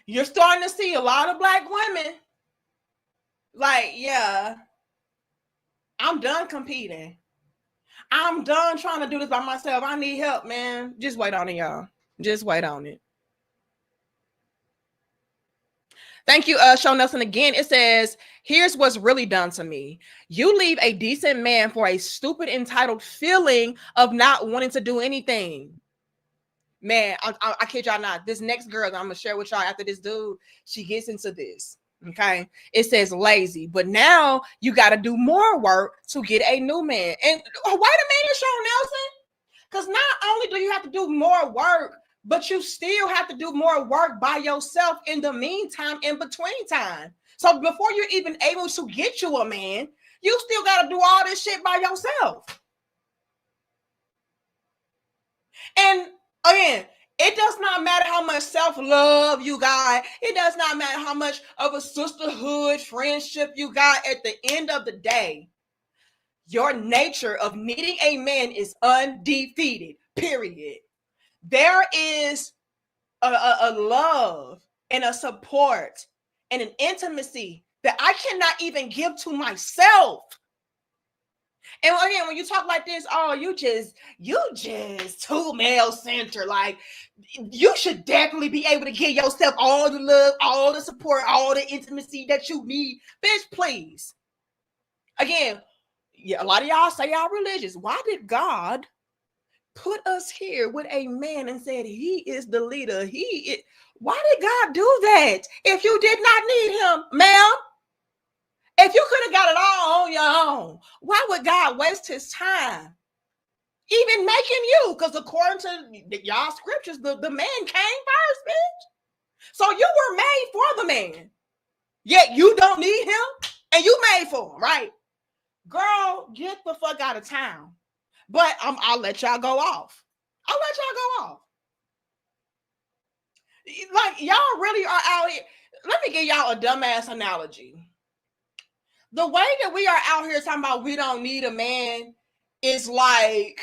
You're starting to see a lot of Black women like, yeah, I'm done competing. I'm done trying to do this by myself. I need help, man. Just wait on it, y'all. Just wait on it. Thank you, Sean Nelson again. It says, here's what's really done to me. You leave a decent man for a stupid, entitled feeling of not wanting to do anything. Man, I kid y'all not. This next girl that I'm going to share with y'all after this dude, she gets into this. Okay. It says lazy, but now you got to do more work to get a new man. And wait a minute, Sean Nelson. Because not only do you have to do more work, but you still have to do more work by yourself in the meantime, in between time. So before you're even able to get you a man, you still got to do all this shit by yourself. And again, it does not matter how much self-love you got. It does not matter how much of a sisterhood friendship you got. At the end of the day, your nature of needing a man is undefeated, period. There is a love and a support and an intimacy that I cannot even give to myself. And again, when you talk like this, oh, you just too male-centered. Like, you should definitely be able to give yourself all the love, all the support, all the intimacy that you need. Bitch, please. Again, yeah, a lot of y'all say y'all religious. Why did God put us here with a man and said he is the leader? Why did God do that if you did not need him, ma'am? If you could have got it all on your own, why would God waste his time even making you? Because according to y'all scriptures, the man came first, bitch. So you were made for the man, yet you don't need him, and you made for him, right? Girl, get the fuck out of town. But I'll let y'all go off. I'll let y'all go off. Like, y'all really are out here. Let me give y'all a dumbass analogy. The way that we are out here talking about we don't need a man is like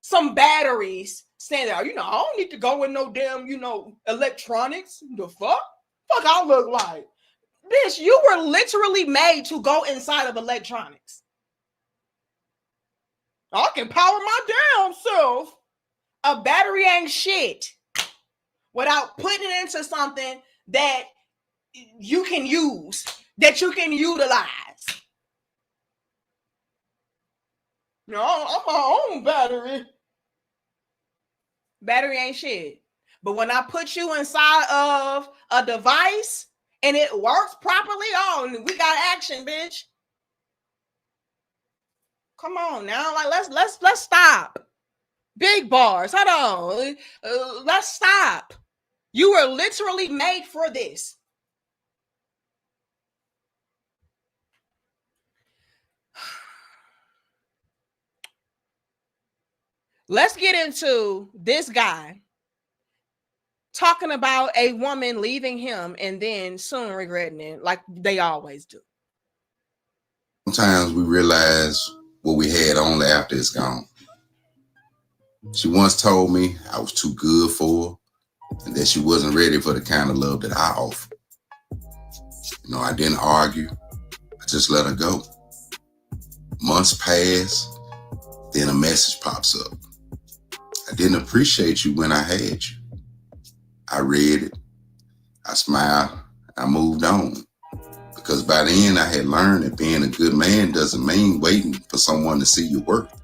some batteries saying that, I don't need to go with no damn, electronics. The fuck I look like? Bitch, you were literally made to go inside of electronics. I can power my damn self. A battery ain't shit without putting it into something that you can use, that you can utilize. I'm my own battery. Battery ain't shit. But when I put you inside of a device and it works properly, we got action, bitch. Come on now, like let's stop. Big bars. Hold on. Let's stop. You were literally made for this. Let's get into this guy talking about a woman leaving him and then soon regretting it, like they always do. Sometimes we realize what we had only after it's gone. She once told me I was too good for her and that she wasn't ready for the kind of love that I offer. I didn't argue. I just let her go. Months pass, then a message pops up. I didn't appreciate you when I had you. I read it. I smiled. I moved on. Because by then I had learned that being a good man doesn't mean waiting for someone to see your worth.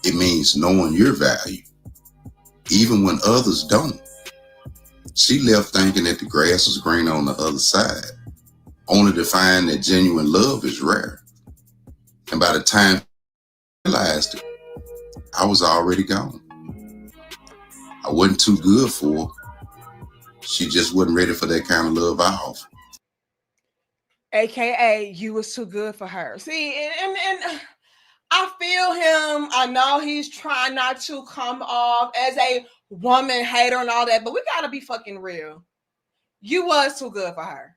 It means knowing your value, even when others don't. She left thinking that the grass was green on the other side, only to find that genuine love is rare. And by the time I realized it, I was already gone. I wasn't too good for her. She just wasn't ready for that kind of love I offer. AKA, you was too good for her. See, and I feel him. I know he's trying not to come off as a woman hater and all that, but we gotta be fucking real. You was too good for her.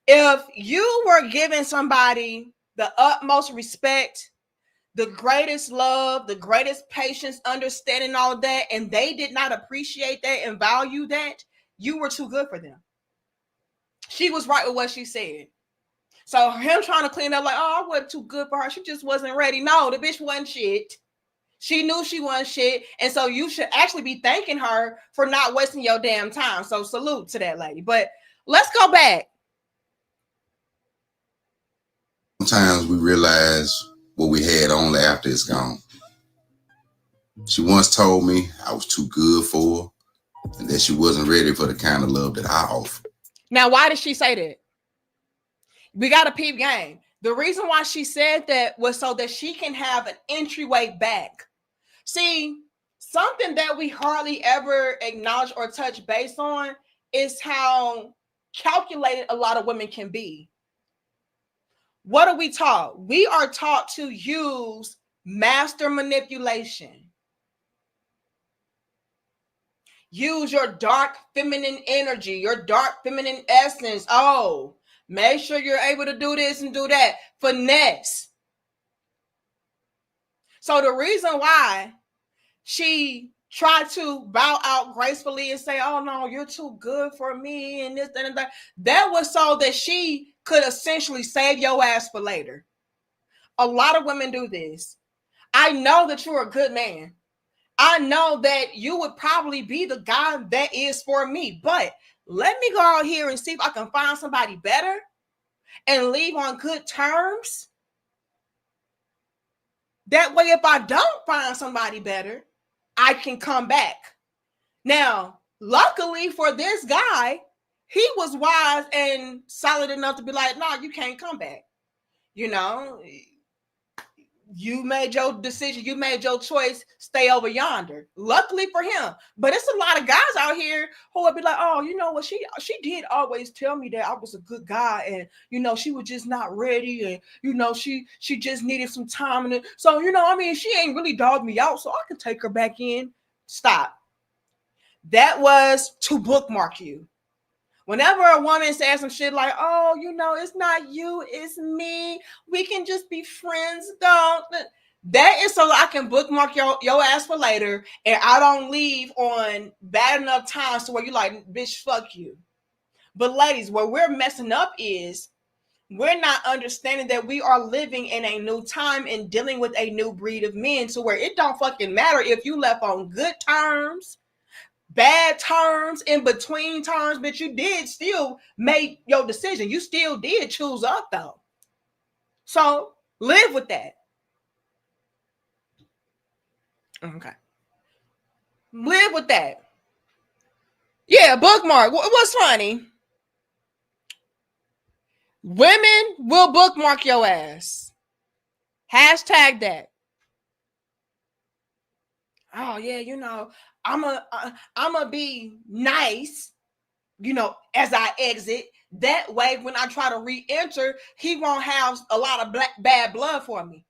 If you were giving somebody the utmost respect, the greatest love, the greatest patience, understanding all of that, and they did not appreciate that and value that, you were too good for them. She was right with what she said. So him trying to clean up like, I wasn't too good for her. She just wasn't ready. No, the bitch wasn't shit. She knew she wasn't shit. And so you should actually be thanking her for not wasting your damn time. So salute to that lady. But let's go back. Sometimes we realize what we had only after it's gone. She once told me I was too good for her and that she wasn't ready for the kind of love that I offer. Now, why did she say that? We got a peep game. The reason why she said that was so that she can have an entryway back. See, something that we hardly ever acknowledge or touch base on is how calculated a lot of women can be. What are we taught? We are taught to use master manipulation. Use your dark feminine energy, your dark feminine essence. Oh, make sure you're able to do this and do that. Finesse. So the reason why she tried to bow out gracefully and say, oh no, you're too good for me and this and that, that was so that she could essentially save your ass for later. A lot of women do this. I know that you're a good man. I know that you would probably be the guy that is for me, but let me go out here and see if I can find somebody better and leave on good terms. That way, if I don't find somebody better, I can come back. Now, luckily for this guy, he was wise and solid enough to be like, no, you can't come back. You know, you made your decision, you made your choice, stay over yonder. Luckily for him. But it's a lot of guys out here who would be like, oh, you know what, she did always tell me that I was a good guy, and you know, she was just not ready, and you know, she just needed some time. And so, you know, I mean, she ain't really dogged me out, so I can take her back in. Stop. That was to bookmark you. Whenever a woman says some shit like, oh, you know, it's not you, it's me, we can just be friends, don't. That is so I can bookmark your ass for later, and I don't leave on bad enough times to where you're like, bitch, fuck you. But ladies, what we're messing up is we're not understanding that we are living in a new time and dealing with a new breed of men, to where it don't fucking matter if you left on good terms, bad terms, in between terms, but you did still make your decision. You still did choose up though. So live with that. Okay. Live with that. Yeah, bookmark. What's funny? Women will bookmark your ass. Hashtag that. Oh yeah, you know, I'm a be nice, you know, as I exit. That way, when I try to re-enter, he won't have a lot of bad blood for me.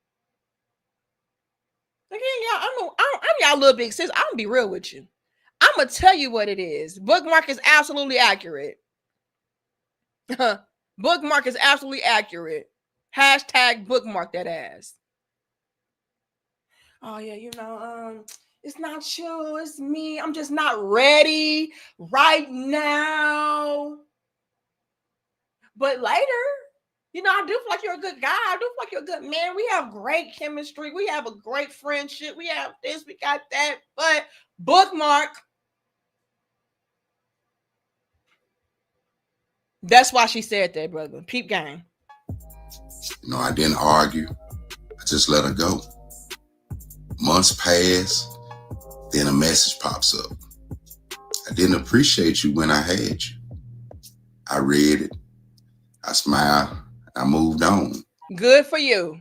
Again, y'all, I'm y'all little big sis. I'm gonna be real with you. I'm gonna tell you what it is. Bookmark is absolutely accurate. Bookmark is absolutely accurate. Hashtag bookmark that ass. Oh yeah, you know, it's not you, it's me. I'm just not ready right now. But later, you know, I do feel like you're a good guy. I do feel like you're a good man. We have great chemistry. We have a great friendship. We have this, we got that. But bookmark. That's why she said that, brother. Peep game. You know, I didn't argue. I just let her go. Months pass, then a message pops up. I didn't appreciate you when I had you. I read it. I smiled. I moved on. Good for you.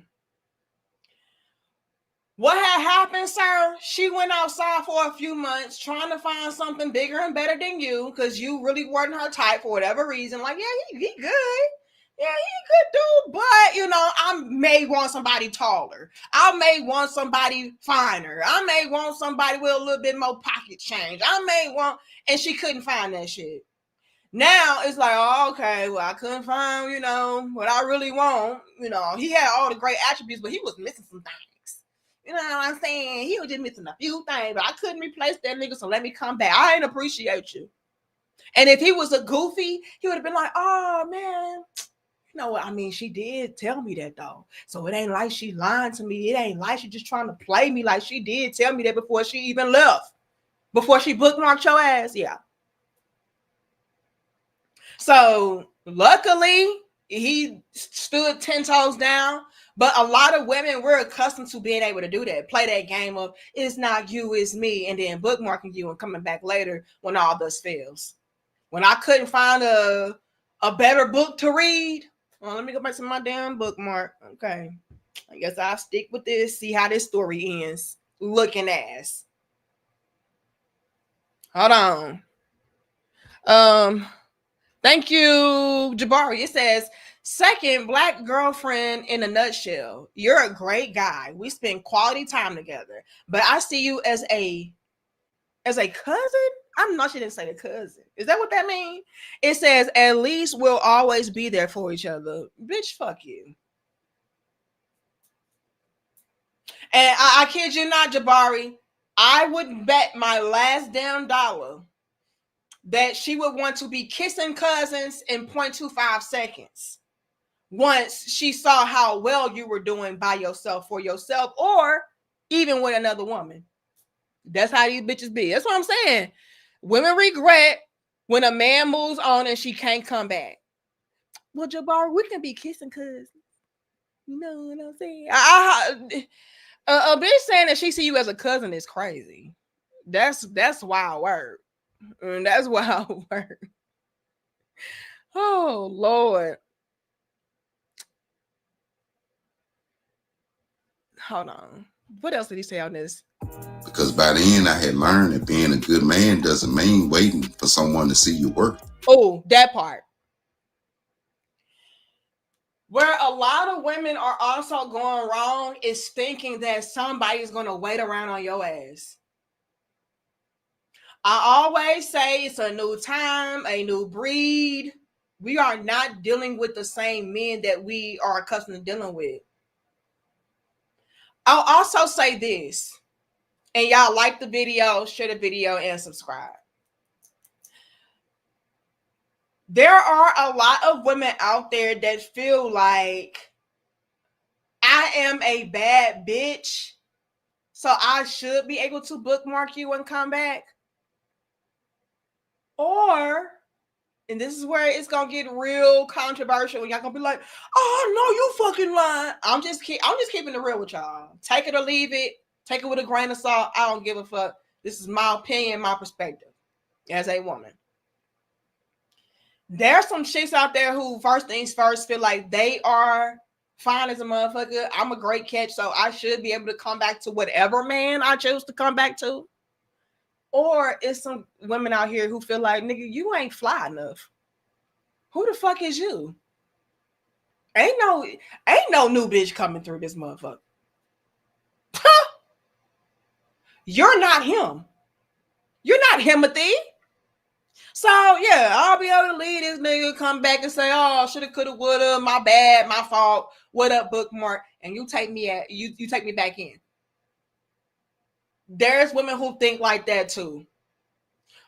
What had happened, sir? She went outside for a few months trying to find something bigger and better than you, because you really weren't her type for whatever reason. Like, yeah, he good. Yeah, he a good dude, but you know, I may want somebody taller. I may want somebody finer. I may want somebody with a little bit more pocket change. I may want, and she couldn't find that shit. Now it's like, oh, okay, well, I couldn't find, you know, what I really want. You know, he had all the great attributes, but he was missing some things. You know what I'm saying? He was just missing a few things, but I couldn't replace that nigga, so let me come back. I ain't appreciate you. And if he was a goofy, he would have been like, oh, man, you know what? I mean, she did tell me that, though. So it ain't like she lying to me. It ain't like she just trying to play me. Like, she did tell me that before she even left. Before she bookmarked your ass. Yeah. So luckily, he stood 10 toes down. But a lot of women, we're accustomed to being able to do that. Play that game of, it's not you, it's me. And then bookmarking you and coming back later when all this fails. When I couldn't find a better book to read, well, let me go back to my damn bookmark. Okay. I guess I'll stick with this, see how this story ends. Looking ass. Hold on. Thank you, Jabari. It says, second, Black girlfriend in a nutshell. You're a great guy. We spend quality time together. But I see you as a cousin? I'm not, she didn't say the cousin. Is that what that means? It says, at least we'll always be there for each other. Bitch, fuck you. And I kid you not, Jabari, I would bet my last damn dollar that she would want to be kissing cousins in 0.25 seconds once she saw how well you were doing by yourself, for yourself, or even with another woman. That's how these bitches be. That's what I'm saying. Women regret when a man moves on and she can't come back. Well, Jabari, we can be kissing cousins. You know what I'm saying? A bitch saying that she see you as a cousin is crazy. That's wild word. And that's why I work. Oh, Lord. Hold on. What else did he say on this? Because by then I had learned that being a good man doesn't mean waiting for someone to see your work. Oh, that part. Where a lot of women are also going wrong is thinking that somebody's going to wait around on your ass. I always say it's a new time, a new breed. We are not dealing with the same men that we are accustomed to dealing with. I'll also say this, and y'all like the video, share the video, and subscribe. There are a lot of women out there that feel like I am a bad bitch, so I should be able to bookmark you and come back. Or, and this is where it's gonna get real controversial. Y'all gonna be like, "Oh no, you fucking lying." I'm just keeping it real with y'all. Take it or leave it. Take it with a grain of salt. I don't give a fuck. This is my opinion, my perspective as a woman. There's some chicks out there who, first things first, feel like they are fine as a motherfucker. I'm a great catch, so I should be able to come back to whatever man I choose to come back to. Or it's some women out here who feel like, nigga, you ain't fly enough. Who the fuck is you? Ain't no new bitch coming through this motherfucker. You're not him. You're not Timothy. So yeah, I'll be able to leave this nigga, come back and say, "Oh, shoulda, coulda, woulda, my bad, my fault. What up, bookmark?" And you take me back in. There's women who think like that too,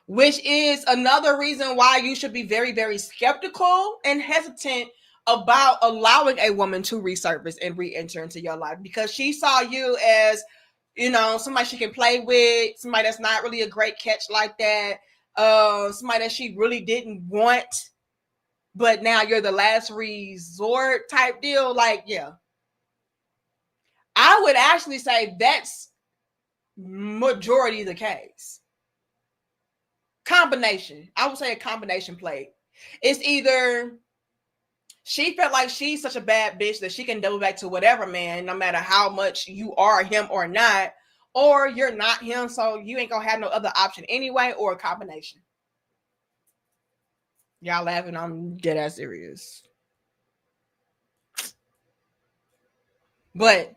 which is another reason why you should be very, very skeptical and hesitant about allowing a woman to resurface and re-enter into your life, because she saw you as, you know, somebody she can play with, somebody that's not really a great catch like that, somebody that she really didn't want, but now you're the last resort type deal. Like, yeah, I would actually say that's majority the case. Combination. I would say a combination play. It's either she felt like she's such a bad bitch that she can double back to whatever man, no matter how much you are him or not, or you're not him, so you ain't gonna have no other option anyway, or a combination. Y'all laughing, I'm dead ass serious. But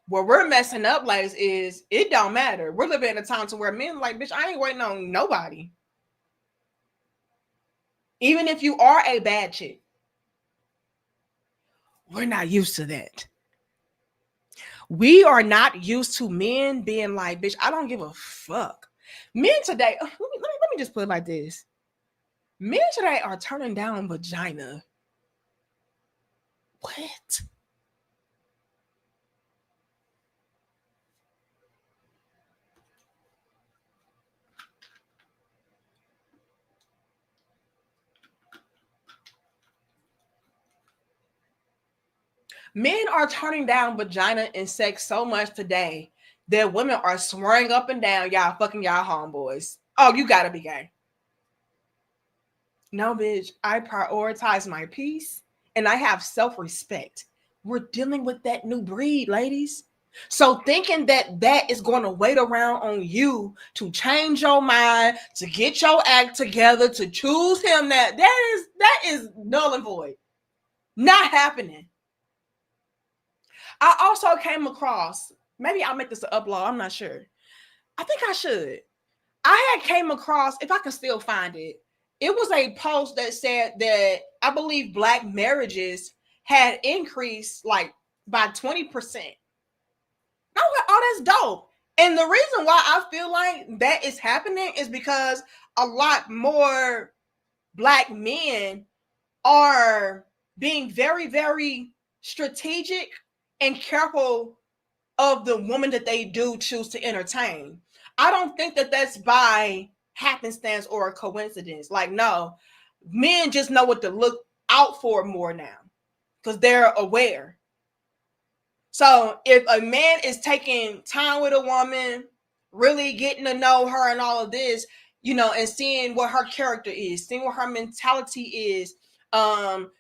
where we're messing up, ladies, is it don't matter. We're living in a time to where men like, bitch, I ain't waiting on nobody. Even if you are a bad chick. We're not used to that. We are not used to men being like, bitch, I don't give a fuck. Men today, let me just put it like this. Men today are turning down vagina. What? Men are turning down vagina and sex so much today that women are swearing up and down, y'all fucking y'all homeboys. Oh, you gotta be gay. No, bitch, I prioritize my peace and I have self-respect. We're dealing with that new breed, ladies. So thinking that that is going to wait around on you to change your mind, to get your act together, to choose him, that is null and void. Not happening. I also came across, maybe I'll make this an upload, I'm not sure. I think I should. I had came across, if I can still find it, it was a post that said that I believe Black marriages had increased like by 20%. I was like, oh, that's dope. And the reason why I feel like that is happening is because a lot more Black men are being very, very strategic and careful of the woman that they do choose to entertain. I don't think that that's by happenstance or a coincidence. Like, no, men just know what to look out for more now because they're aware. So if a man is taking time with a woman, really getting to know her and all of this, and seeing what her character is, seeing what her mentality is,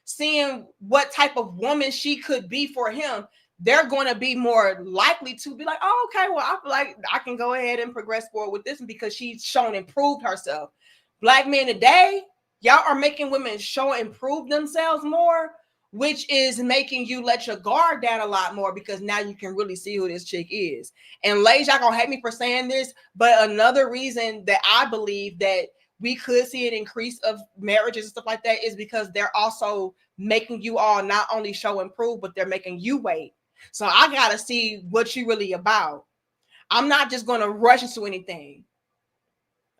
seeing what type of woman she could be for him, they're going to be more likely to be like, oh, okay, well, I feel like I can go ahead and progress forward with this because she's shown improved herself. Black men today, y'all are making women show improve themselves more, which is making you let your guard down a lot more because now you can really see who this chick is. And ladies, y'all gonna hate me for saying this, but another reason that I believe that we could see an increase of marriages and stuff like that is because they're also making you all not only show improve, but they're making you wait. So I gotta see what you really about. I'm not just gonna rush into anything.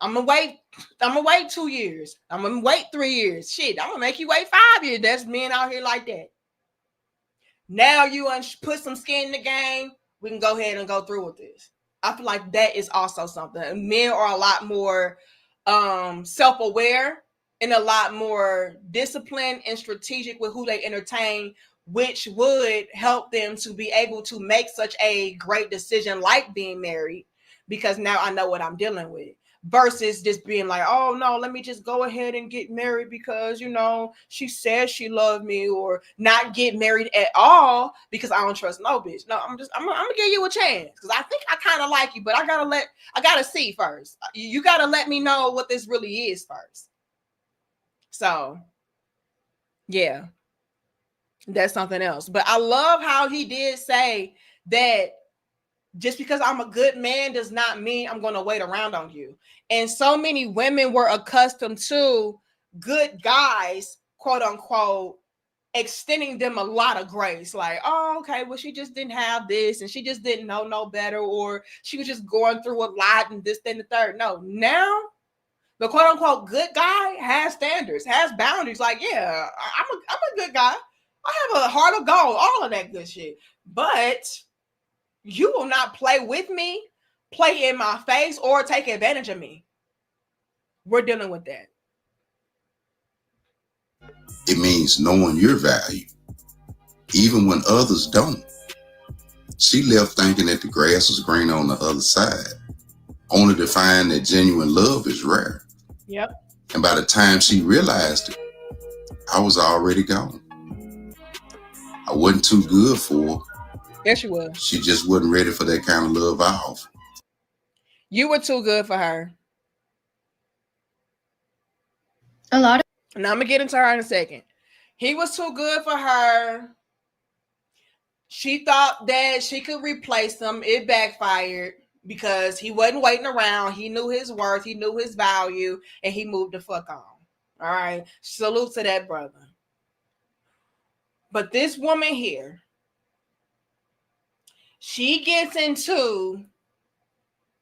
I'm gonna wait 2 years. I'm gonna wait 3 years. Shit, I'm gonna make you wait 5 years. That's men out here like that. Now you put some skin in the game. We can go ahead and go through with this. I feel like that is also something. Men are a lot more self-aware and a lot more disciplined and strategic with who they entertain, which would help them to be able to make such a great decision like being married, because now I know what I'm dealing with, versus just being like, oh no, let me just go ahead and get married because she says she loved me, or not get married at all because I don't trust no bitch. No, I'm gonna give you a chance because I think I kind of like you, but I gotta see first. You gotta let me know what this really is first. So yeah, that's something else. But I love how he did say that just because I'm a good man does not mean I'm going to wait around on you. And so many women were accustomed to good guys, quote unquote, extending them a lot of grace. Like, oh, okay, well, she just didn't have this and she just didn't know no better, or she was just going through a lot and this, then the third. No, now the quote unquote good guy has standards, has boundaries. Like, yeah, I'm a good guy. I have a heart of gold, all of that good shit. But you will not play with me, play in my face, or take advantage of me. We're dealing with that. It means knowing your value, even when others don't. She left thinking that the grass was green on the other side, only to find that genuine love is rare. Yep. And by the time she realized it, I was already gone. I wasn't too good for her. Yes, she was. She just wasn't ready for that kind of love I offer. You were too good for her. A lot of Now I'm gonna get into her in a second. He was too good for her. She thought that she could replace him. It backfired because he wasn't waiting around. He knew his worth. He knew his value, and he moved the fuck on. All right. Salute to that brother. But this woman here, she gets into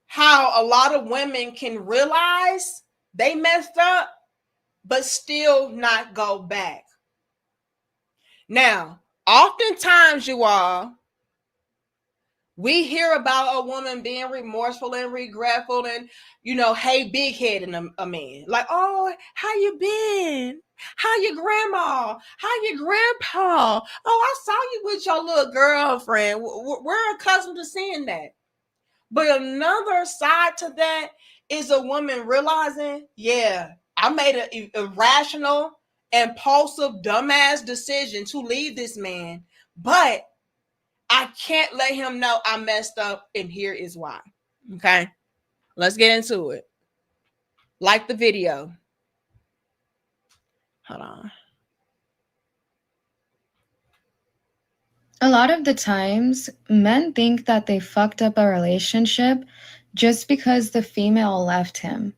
how a lot of women can realize they messed up, but still not go back. Now, oftentimes, you all, we hear about a woman being remorseful and regretful and, hey, big head in a man. Like, oh, how you been? How your grandma? How your grandpa? Oh, I saw you with your little girlfriend. We're accustomed to seeing that. But another side to that is a woman realizing, yeah, I made an irrational, impulsive, dumbass decision to leave this man, but I can't let him know I messed up, and here is why. Okay, let's get into it. Like the video. Hold on. A lot of the times, men think that they fucked up a relationship just because the female left him.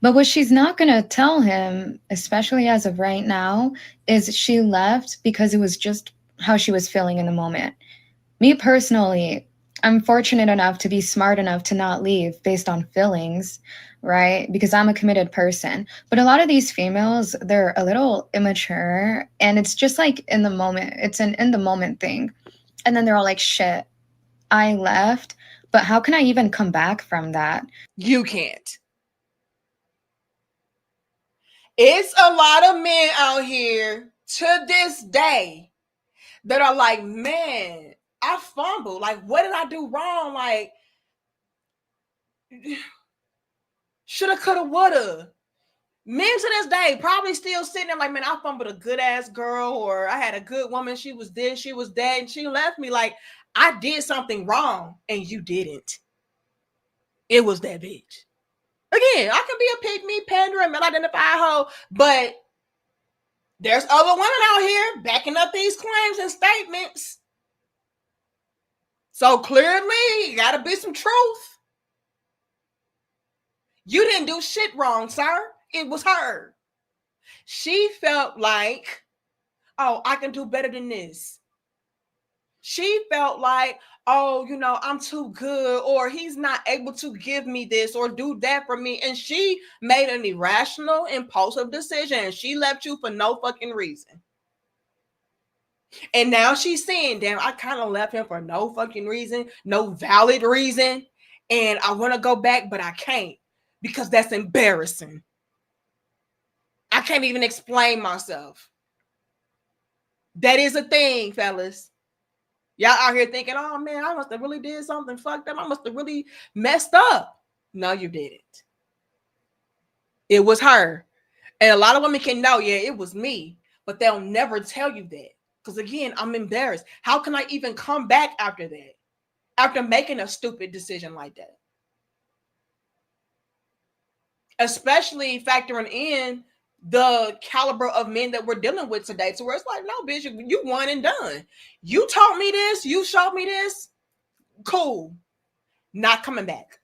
But what she's not going to tell him, especially as of right now, is she left because it was just how she was feeling in the moment. Me personally, I'm fortunate enough to be smart enough to not leave based on feelings, right? Because I'm a committed person. But a lot of these females, they're a little immature, and it's just like in the moment. It's an in the moment thing. And then they're all like, shit, I left, but how can I even come back from that? You can't. It's a lot of men out here to this day that are like, man, I fumbled. Like, what did I do wrong? Like, Shoulda, coulda, woulda. Men to this day probably still sitting there like, man, I fumbled a good ass girl, or I had a good woman. She was this, she was that, and she left me. Like, I did something wrong and you didn't. It was that bitch. Again, I can be a pick me, pandering, identified hoe, but there's other women out here backing up these claims and statements. So clearly, gotta be some truth. You didn't do shit wrong, sir. It was her. She felt like, oh, I can do better than this. She felt like, oh, I'm too good, or he's not able to give me this or do that for me. And she made an irrational, impulsive decision. And she left you for no fucking reason. And now she's saying, damn, I kind of left him for no fucking reason, no valid reason. And I want to go back, but I can't because that's embarrassing. I can't even explain myself. That is a thing, fellas. Y'all out here thinking, oh man, I must have really did something fucked up. I must have really messed up. No, you didn't. It was her. And a lot of women can know, yeah, it was me, but they'll never tell you that. Because again, I'm embarrassed. How can I even come back after that? After making a stupid decision like that? Especially factoring in the caliber of men that we're dealing with today, to where it's like, no, bitch, you won and done. You taught me this, you showed me this. Cool. Not coming back.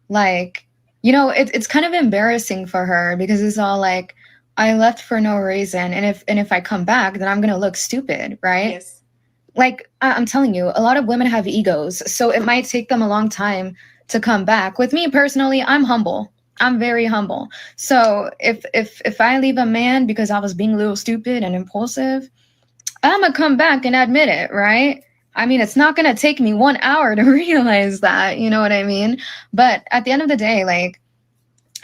Like, it's kind of embarrassing for her because it's all like, I left for no reason, and if I come back, then I'm gonna look stupid, right? Yes. Like, I'm telling you, a lot of women have egos, so it might take them a long time to come back. With me personally, I'm humble. I'm very humble. So if I leave a man because I was being a little stupid and impulsive, I'm gonna come back and admit it, right? I mean, it's not gonna take me 1 hour to realize that, you know what I mean? But at the end of the day, like,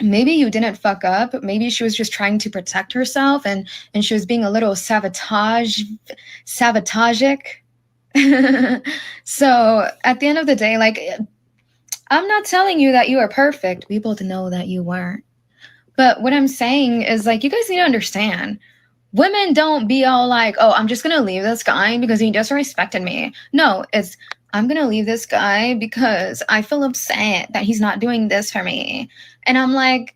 maybe you didn't fuck up. Maybe she was just trying to protect herself and she was being a little sabotagic. So at the end of the day, like, I'm not telling you that you are perfect. We both know that you weren't. But what I'm saying is, like, you guys need to understand, women don't be all like, oh, I'm just going to leave this guy because he disrespected me. No, it's, I'm going to leave this guy because I feel upset that he's not doing this for me. And I'm like,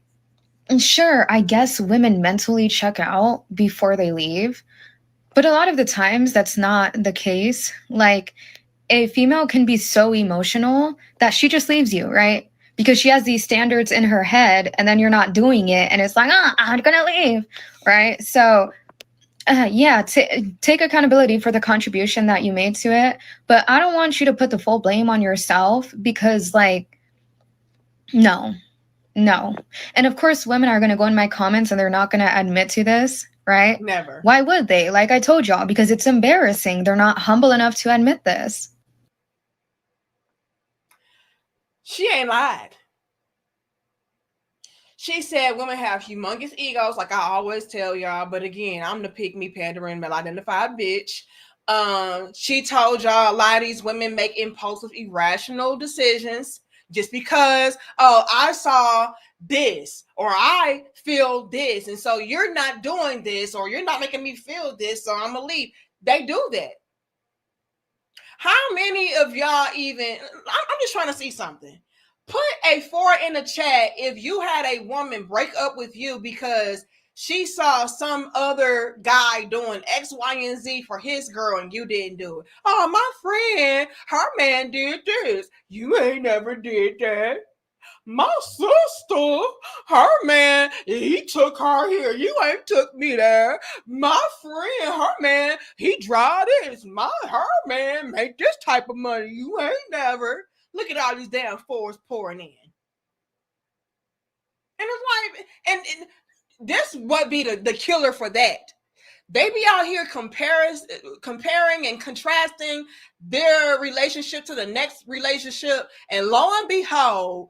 sure, I guess women mentally check out before they leave. But a lot of the times that's not the case. Like, a female can be so emotional that she just leaves you, right? Because she has these standards in her head and then you're not doing it. And it's like, I'm going to leave, right? So take accountability for the contribution that you made to it. But I don't want you to put the full blame on yourself because, like, no. And of course, women are going to go in my comments and they're not going to admit to this, right? Never. Why would they? Like I told y'all, because it's embarrassing. They're not humble enough to admit this. She ain't lied. She said women have humongous egos, like I always tell y'all. But again, I'm the pick me, pandering, male-identified bitch. She told y'all a lot of these women make impulsive, irrational decisions just because, oh, I saw this or I feel this, and so you're not doing this or you're not making me feel this, so I'm gonna leave. They do that. How many of y'all even, I'm just trying to see something. Put a 4 in the chat if you had a woman break up with you because she saw some other guy doing X, Y, and Z for his girl and you didn't do it. Oh, my friend, her man did this. You ain't never did that. My sister, her man, he took her here. You ain't took me there. My friend, her man, he draw this. Her man make this type of money. You ain't never. Look at all these damn 4s pouring in. And it's like, and this would be the killer for that. They be out here comparing and contrasting their relationship to the next relationship. And lo and behold,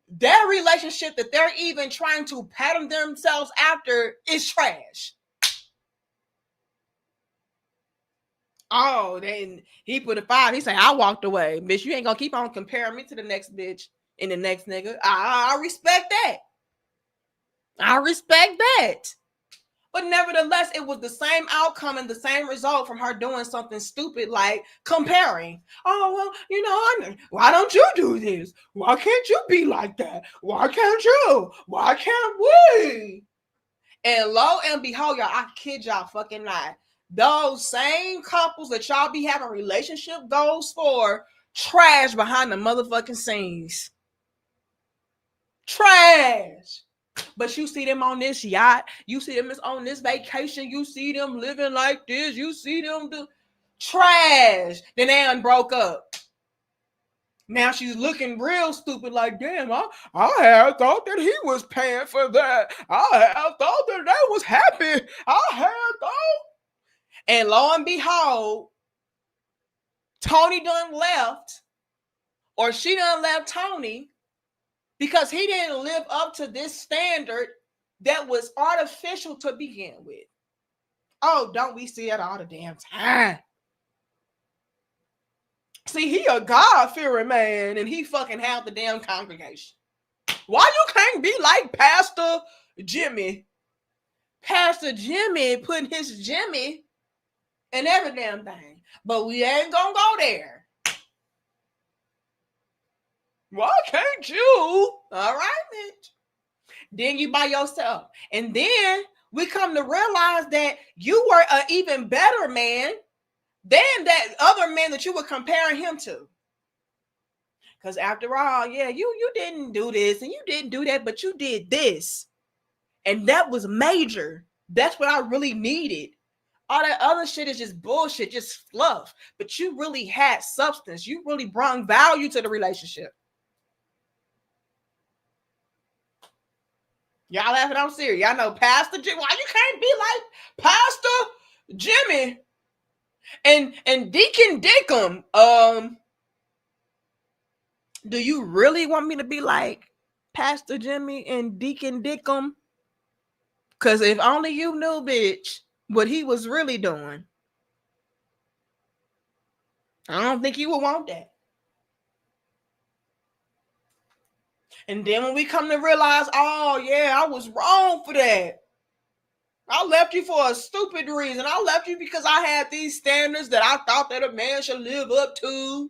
their relationship that they're even trying to pattern themselves after is trash. Oh, then he put a 5. He said, I walked away. Bitch, you ain't gonna keep on comparing me to the next bitch in the next nigga. I respect that. I respect that. But nevertheless, it was the same outcome and the same result from her doing something stupid like comparing. Oh, well, you know, why don't you do this? Why can't you be like that? Why can't you? Why can't we? And lo and behold, y'all, I kid y'all fucking not. Those same couples that y'all be having relationship goals for, trash behind the motherfucking scenes. Trash. But you see them on this yacht. You see them on this vacation. You see them living like this. You see them do trash. Then they done broke up. Now she's looking real stupid like, damn, I had thought that he was paying for that. I had thought that they was happy. I had thought. And lo and behold, Tony done left, or she done left Tony, because he didn't live up to this standard that was artificial to begin with. Oh, don't we see it all the damn time? See, he a God-fearing man, and he fucking have the damn congregation. Why you can't be like Pastor Jimmy? Pastor Jimmy putting his Jimmy in every damn thing. But we ain't gonna go there. Why can't you? All right, bitch. Then you by yourself. And then we come to realize that you were an even better man than that other man that you were comparing him to. Because after all, yeah, you didn't do this and you didn't do that, but you did this. And that was major. That's what I really needed. All that other shit is just bullshit, just fluff. But you really had substance. You really brought value to the relationship. Y'all laughing? I'm serious. Y'all know Pastor Jimmy. Why you can't be like Pastor Jimmy and Deacon Dickum? Do you really want me to be like Pastor Jimmy and Deacon Dickum? Because if only you knew, bitch, what he was really doing. I don't think you would want that. And then when we come to realize, oh, yeah, I was wrong for that. I left you for a stupid reason. I left you because I had these standards that I thought that a man should live up to.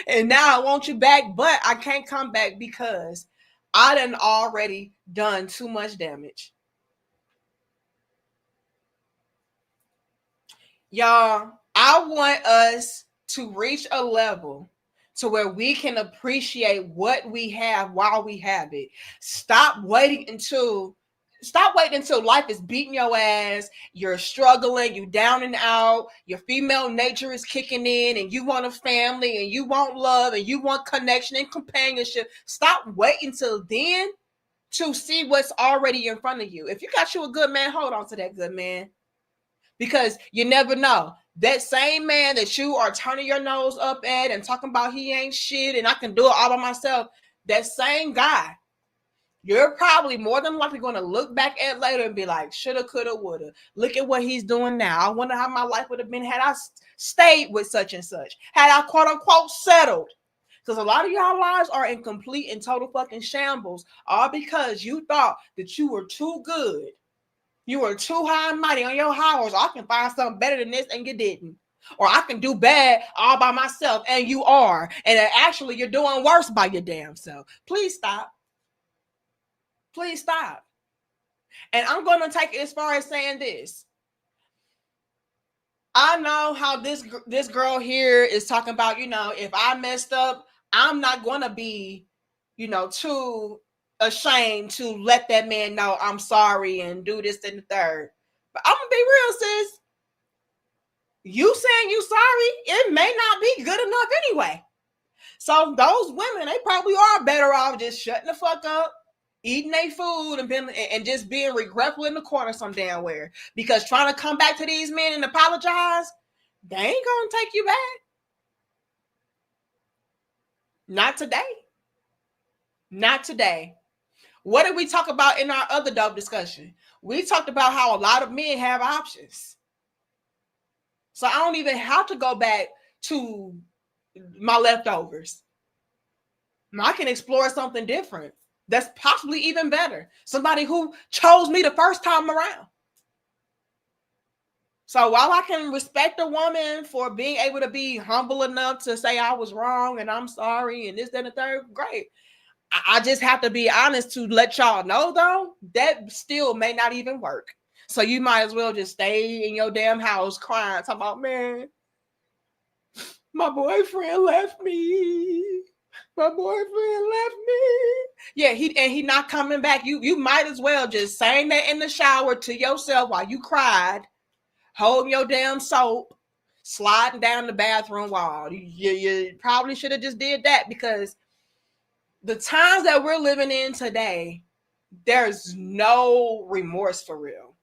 And now I want you back, but I can't come back because I done already done too much damage. Y'all, I want us to reach a level to where we can appreciate what we have while we have it. Stop waiting until life is beating your ass, you're struggling, you down and out, your female nature is kicking in, and you want a family, and you want love, and you want connection and companionship. Stop waiting till then to see what's already in front of you. If you got you a good man, hold on to that good man. Because you never know. That same man that you are turning your nose up at and talking about he ain't shit and I can do it all by myself, that same guy, you're probably more than likely going to look back at later and be like, shoulda, coulda, woulda. Look at what he's doing now. I wonder how my life would have been had I stayed with such and such. Had I quote unquote settled. Because a lot of y'all lives are in complete and total fucking shambles, all because you thought that you were too good. You were too high and mighty on your high horse. I can find something better than this, and you didn't. Or I can do bad all by myself, and you are. And actually, you're doing worse by your damn self. Please stop. Please stop. And I'm going to take it as far as saying this. I know how this girl here is talking about, if I messed up, I'm not going to be, too ashamed to let that man know I'm sorry and do this and the third. But I'm gonna be real, sis. You saying you sorry, it may not be good enough anyway. So those women, they probably are better off just shutting the fuck up, eating their food, and just being regretful in the corner some damn where. Because trying to come back to these men and apologize, they ain't gonna take you back. Not today. Not today. What did we talk about in our other dope discussion? We talked about how a lot of men have options. So I don't even have to go back to my leftovers. I can explore something different that's possibly even better. Somebody who chose me the first time around. So while I can respect a woman for being able to be humble enough to say I was wrong and I'm sorry and this, that, and the third, great. I just have to be honest to let y'all know, though, that still may not even work. So you might as well just stay in your damn house crying, talking about, man, my boyfriend left me. My boyfriend left me. Yeah, he not coming back. You might as well just saying that in the shower to yourself while you cried, holding your damn soap, sliding down the bathroom wall. You probably should have just did that, because the times that we're living in today, there's no remorse for real.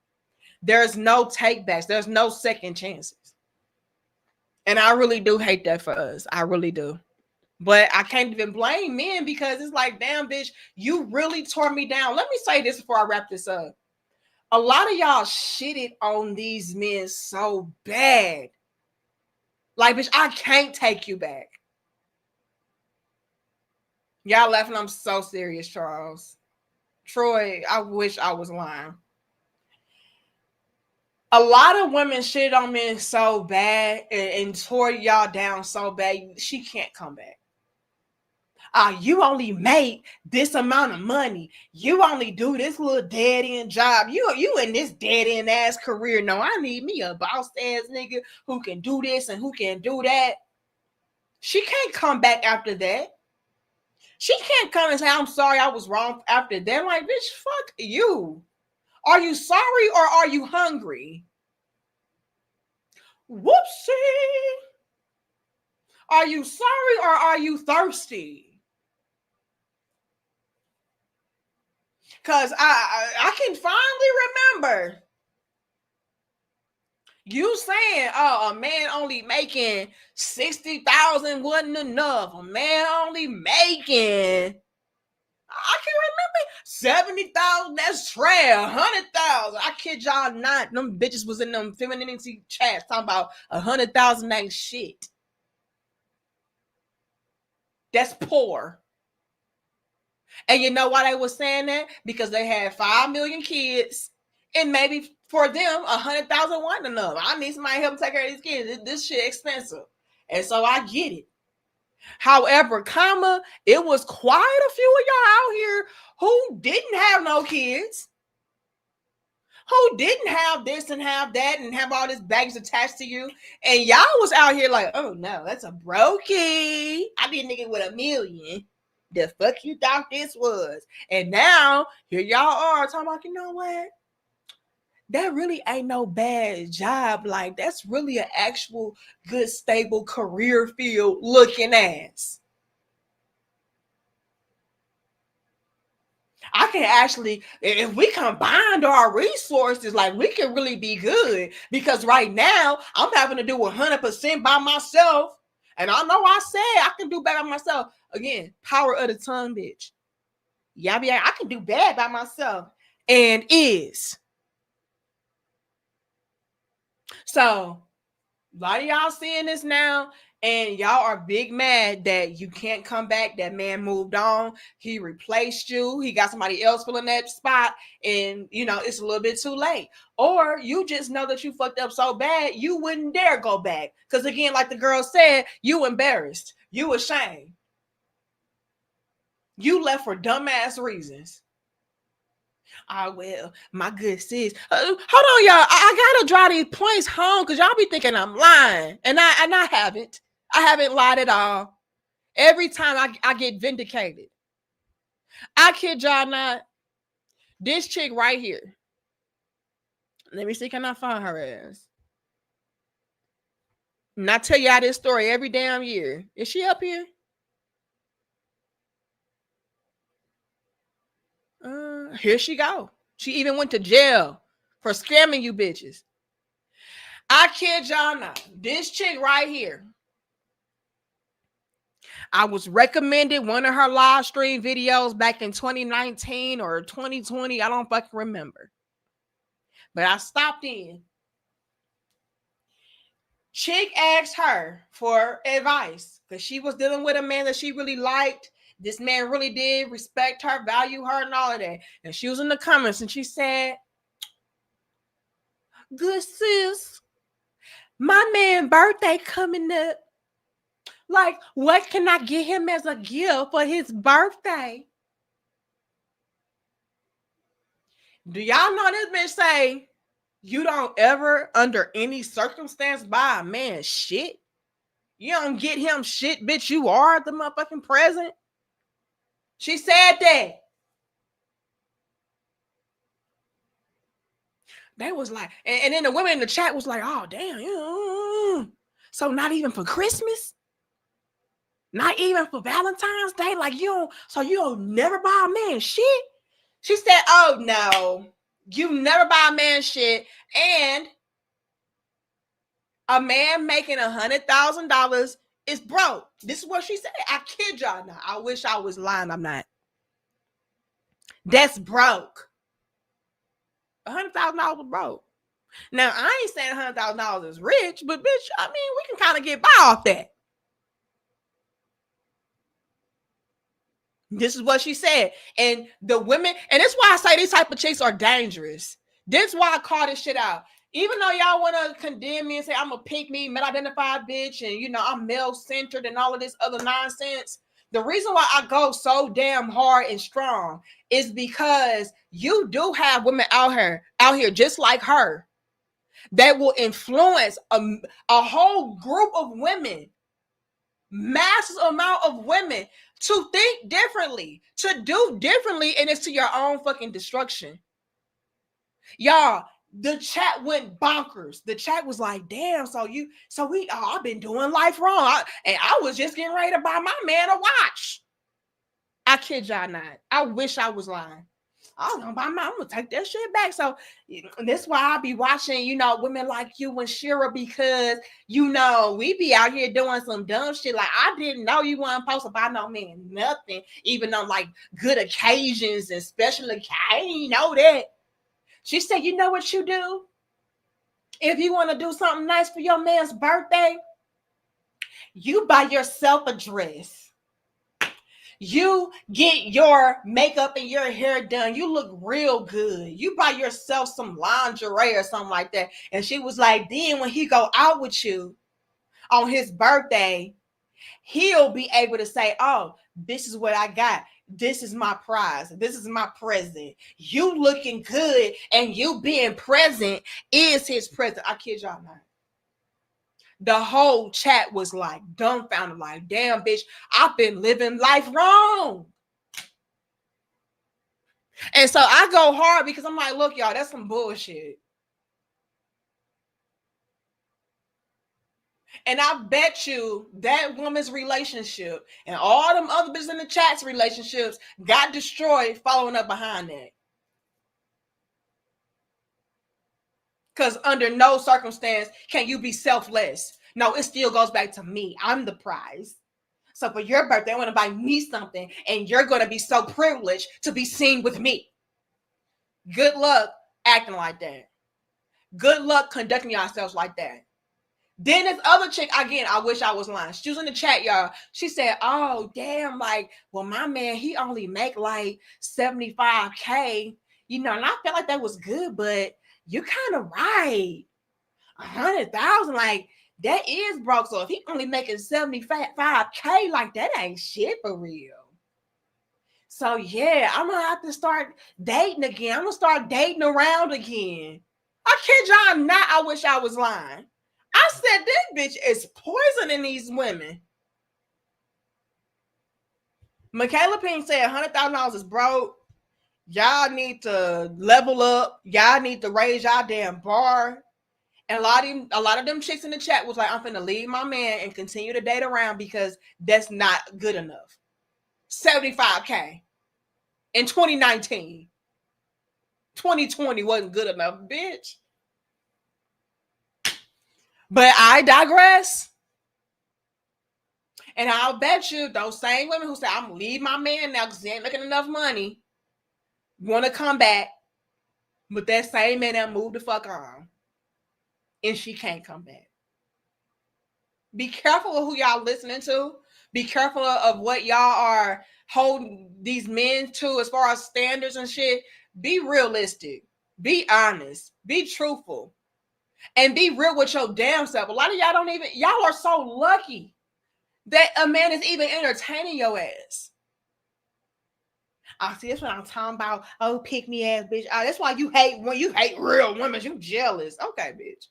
There's no takebacks. There's no second chances. And I really do hate that for us. I really do. But I can't even blame men, because it's like, damn, bitch, you really tore me down. Let me say this before I wrap this up. A lot of y'all shitted on these men so bad. Like, bitch, I can't take you back. Y'all laughing. I'm so serious, Charles. Troy, I wish I was lying. A lot of women shit on men so bad and tore y'all down so bad, she can't come back. You only make this amount of money. You only do this little dead-end job. You in this dead-end ass career. No, I need me a boss ass nigga who can do this and who can do that. She can't come back after that. She can't come and say, I'm sorry, I was wrong after that. Like, bitch, fuck you. Are you sorry or are you hungry? Whoopsie. Are you sorry or are you thirsty? Because I can finally remember you saying, oh, a man only making 60,000 wasn't enough. A man only making, I can remember 70,000, that's trash. 100,000. I kid y'all not. Them bitches was in them femininity chats talking about 100,000 ain't shit. That's poor. And you know why they was saying that? Because they had 5 million kids, and maybe for them 100,000 wasn't enough. I need somebody to help take care of these kids. This shit expensive, and so I get it. However, it was quite a few of y'all out here who didn't have no kids, who didn't have this and have that and have all this baggage attached to you, and y'all was out here like, oh no, that's a brokey. I need a nigga with 1 million. The fuck you thought this was? And now here y'all are talking about, you know what? That really ain't no bad job. Like, that's really an actual good, stable career field looking ass. I can actually, if we combined our resources, like, we can really be good, because right now I'm having to do 100% by myself. And I know I said I can do better by myself. Again, power of the tongue, bitch. Yeah, I can do bad by myself. And is. So, a lot of y'all seeing this now, and y'all are big mad that you can't come back. That man moved on. He replaced you. He got somebody else filling that spot, and you know it's a little bit too late. Or you just know that you fucked up so bad you wouldn't dare go back. Because again, like the girl said, you embarrassed. You ashamed. You left for dumbass reasons. Well, my good sis. Hold on, y'all. I gotta drive these points home because y'all be thinking I'm lying, and I haven't. I haven't lied at all. Every time I get vindicated. I kid y'all not. This chick right here. Let me see, can I find her ass? And I tell y'all this story every damn year. Is she up here? Here she go. She even went to jail for scamming you bitches. I kid y'all not. This chick right here. I was recommended one of her live stream videos back in 2019 or 2020. I don't fucking remember. But I stopped in. Chick asked her for advice because she was dealing with a man that she really liked this man really did respect her, value her, and all of that. And she was in the comments and she said, good sis, my man's birthday coming up. Like, what can I get him as a gift for his birthday? Do y'all know this bitch say, you don't ever, under any circumstance, buy a man shit? You don't get him shit, bitch. You are the motherfucking present. She said that. They was like, and then the women in the chat was like, oh, damn. So not even for Christmas? Not even for Valentine's Day? Like, you don't never buy a man shit? She said, oh, no. You never buy a man shit. And a man making $100,000 is broke. This is what she said. I kid y'all not. I wish I was lying. I'm not. That's broke. $100,000 is broke. Now, I ain't saying $100,000 is rich, but bitch, I mean, we can kind of get by off that. This is what she said. And the women, and that's why I say these type of chicks are dangerous. This is why I call this shit out. Even though y'all want to condemn me and say I'm a pick-me, male-identified bitch, and, you know, I'm male-centered and all of this other nonsense, the reason why I go so damn hard and strong is because you do have women out here just like her that will influence a whole group of women, massive amount of women, to think differently, to do differently, and it's to your own fucking destruction. Y'all, the chat went bonkers. The chat was like, damn, I've been doing life wrong. I was just getting ready to buy my man a watch. I kid y'all not. I wish I was lying. I'm gonna take that shit back. So that's why I be watching, you know, women like you and Shira, because, you know, we be out here doing some dumb shit. Like, I didn't know you weren't supposed to buy no man nothing, even on like good occasions and special occasions. I didn't know that. She said, you know what you do? If you want to do something nice for your man's birthday, you buy yourself a dress. You get your makeup and your hair done. You look real good. You buy yourself some lingerie or something like that. And she was like, then when he go out with you on his birthday, he'll be able to say, oh, this is what I got. This is my prize. This is my present. You looking good and you being present is his present. I kid y'all not. The whole chat was like dumbfounded, like, damn, bitch, I've been living life wrong. And so I go hard because I'm like, look, y'all, that's some bullshit. And I bet you that woman's relationship and all them other bitches in the chat's relationships got destroyed following up behind that. Because under no circumstance can you be selfless. No, it still goes back to me. I'm the prize. So for your birthday, I want to buy me something, and you're going to be so privileged to be seen with me. Good luck acting like that. Good luck conducting yourselves like that. Then this other chick, again, I wish I was lying. She was in the chat, y'all. She said, oh, damn, like, well, my man, he only make like $75K. You know, and I felt like that was good, but you're kind of right. 100,000, like, that is broke. So if he only making 75K, like, that ain't shit for real. So yeah, I'm gonna have to start dating again. I'm gonna start dating around again. I kid y'all not, I wish I was lying. I said this bitch is poisoning these women. Michaela Pink said $100,000 is broke. Y'all need to level up. Y'all need to raise y'all damn bar. And a lot of them chicks in the chat was like, I'm finna leave my man and continue to date around because that's not good enough. 75K in 2019. 2020 wasn't good enough, bitch. But I digress. And I'll bet you those same women who say, I'm going to leave my man now because he ain't making enough money, want to come back. But that same man that moved the fuck on. And she can't come back. Be careful of who y'all listening to, Be careful of what y'all are holding these men to as far as standards and shit. Be realistic. Be honest. Be truthful. And be real with your damn self. A lot of y'all are so lucky that a man is even entertaining your ass. I see, that's what I'm talking about. Oh, pick me ass bitch. Oh, that's why you hate when you hate real women. You jealous. Okay, bitch.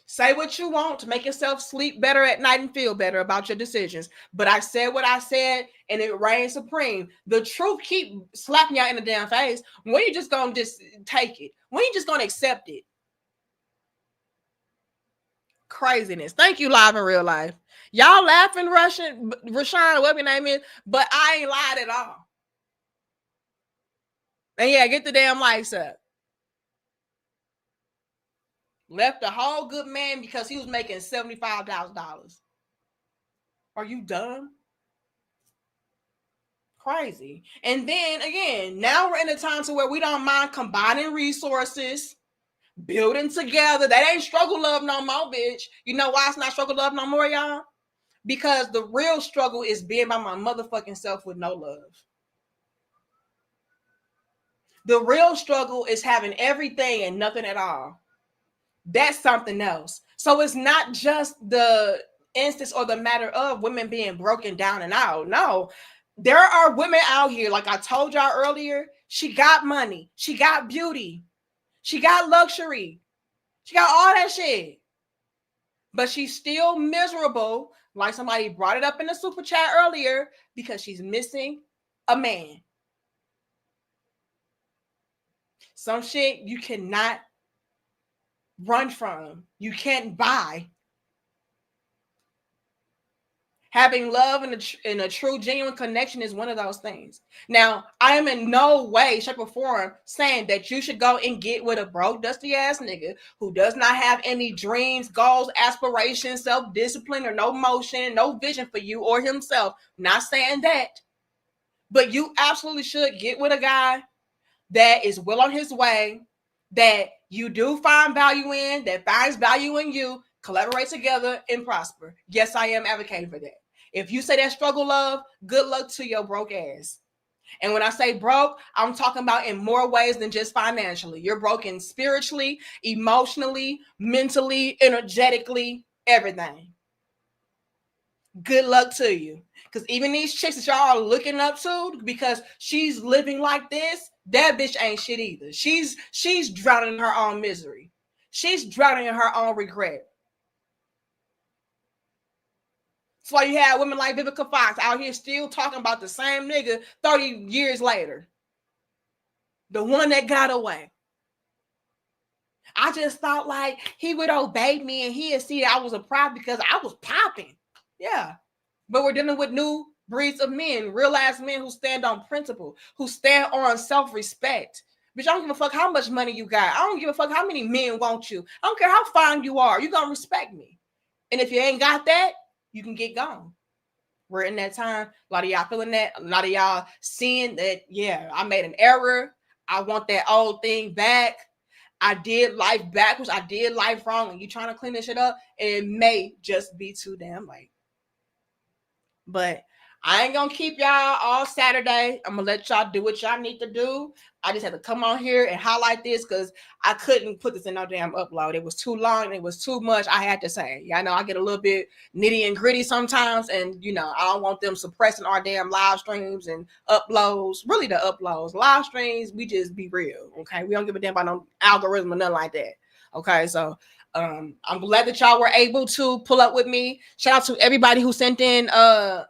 Say what you want to make yourself sleep better at night and feel better about your decisions. But I said what I said, and it reigns supreme. The truth keep slapping y'all in the damn face. When you just gonna just take it? When you just gonna accept it? Craziness. Thank you, Live in Real Life. Y'all laughing, Rashawn, whatever your name is, but I ain't lied at all. And yeah, get the damn lights up. Left a whole good man because he was making $75,000. Are you dumb? Crazy. And then again, now we're in a time to where we don't mind combining resources, building together. That ain't struggle love no more, bitch. You know why it's not struggle love no more, y'all? Because the real struggle is being by my motherfucking self with no love. The real struggle is having everything and nothing at all. That's something else. So it's not just the instance or the matter of women being broken down and out. No, there are women out here, like I told y'all earlier, she got money, she got beauty, she got luxury, she got all that shit, but she's still miserable, like somebody brought it up in the super chat earlier, because she's missing a man. Some shit you cannot run from, you can't buy. Having love and a true, genuine connection is one of those things. Now, I am in no way, shape, or form saying that you should go and get with a broke, dusty ass nigga who does not have any dreams, goals, aspirations, self-discipline, or no motion, no vision for you or himself. Not saying that. But you absolutely should get with a guy that is well on his way, that you do find value in, that finds value in you, collaborate together and prosper. Yes, I am advocating for that. If you say that struggle love, good luck to your broke ass. And when I say broke, I'm talking about in more ways than just financially. You're broken spiritually, emotionally, mentally, energetically, everything. Good luck to you. Because even these chicks that y'all are looking up to, because she's living like this, that bitch ain't shit either. She's drowning in her own misery. She's drowning in her own regret. That's why you have women like Vivica Fox out here still talking about the same nigga 30 years later. The one that got away. I just thought like he would obey me and he'd see I was a prop because I was popping. Yeah. But we're dealing with new breeds of men, real ass men who stand on principle, who stand on self-respect. Bitch, I don't give a fuck how much money you got. I don't give a fuck how many men want you. I don't care how fine you are. You're going to respect me. And if you ain't got that, you can get gone. We're in that time. A lot of y'all feeling that. A lot of y'all seeing that, yeah, I made an error. I want that old thing back. I did life backwards. I did life wrong. And you trying to clean this shit up. And it may just be too damn late. But I ain't gonna keep y'all all Saturday. I'm gonna let y'all do what y'all need to do. I just had to come on here and highlight this because I couldn't put this in no damn upload. It was too long and it was too much. I had to say. Y'all know I get a little bit nitty and gritty sometimes, and you know I don't want them suppressing our damn live streams and uploads. Really, the uploads, live streams, we just be real, okay? We don't give a damn about no algorithm or nothing like that. Okay, so I'm glad that y'all were able to pull up with me. Shout out to everybody who sent in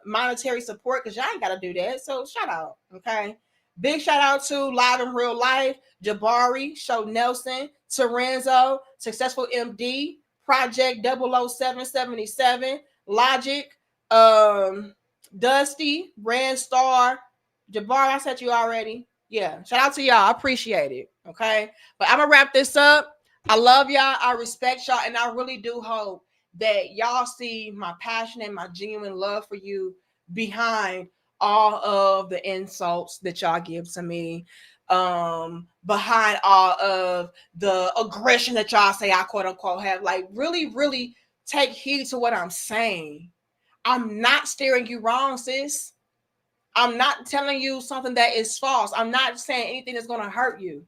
monetary support, because y'all ain't gotta do that. So shout out, okay? Big shout out to Live in Real Life, Jabari, Show Nelson, Terenzo, Successful MD, Project 00777, Logic, Dusty, Red Star, Jabari, I said you already. Yeah, shout out to y'all. I appreciate it. Okay, but I'm gonna wrap this up. I love y'all. I respect y'all. And I really do hope that y'all see my passion and my genuine love for you behind all of the insults that y'all give to me, behind all of the aggression that y'all say I quote unquote have. Like really, really take heed to what I'm saying. I'm not steering you wrong, sis. I'm not telling you something that is false. I'm not saying anything that's going to hurt you.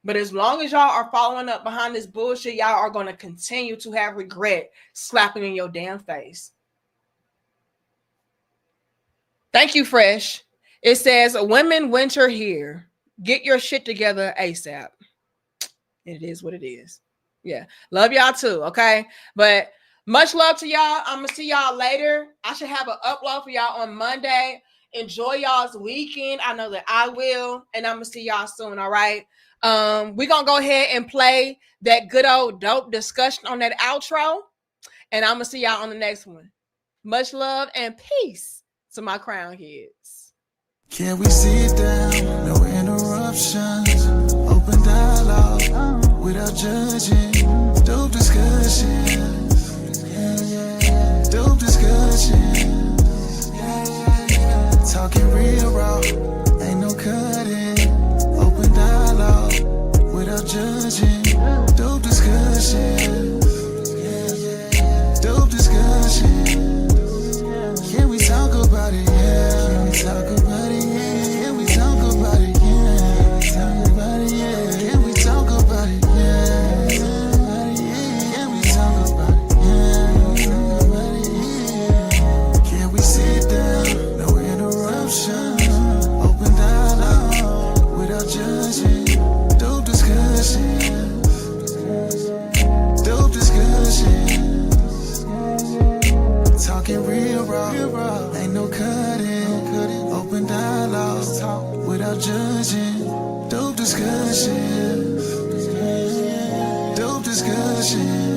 But as long as y'all are following up behind this bullshit, y'all are going to continue to have regret slapping in your damn face. Thank you, Fresh. It says, women winter here. Get your shit together ASAP. It is what it is. Yeah. Love y'all too. Okay. But much love to y'all. I'm going to see y'all later. I should have an upload for y'all on Monday. Enjoy y'all's weekend. I know that I will. And I'm going to see y'all soon. All right. We're going to go ahead and play that good old dope discussion on that outro. And I'm going to see y'all on the next one. Much love and peace to my crown heads. Can we sit down? No interruptions. Open dialogue without judging. Dope discussions. Dope discussions. Talking real raw. Ain't no cutting. Open dialogue without judging. Dope discussions. Dope discussions. Can we talk about it? Yeah. Can we talk about it? Yeah. Can we talk about it? Yeah. Can we talk about it? Yeah. Can we talk about it? Yeah. Can we talk about it? Yeah. Can we sit down? No interruption. Open dialogue without judging. Dope discussions. Dope discussions. Talking real raw, ain't no cutting. Open dialogue without judging. Dope discussions. Dope discussions.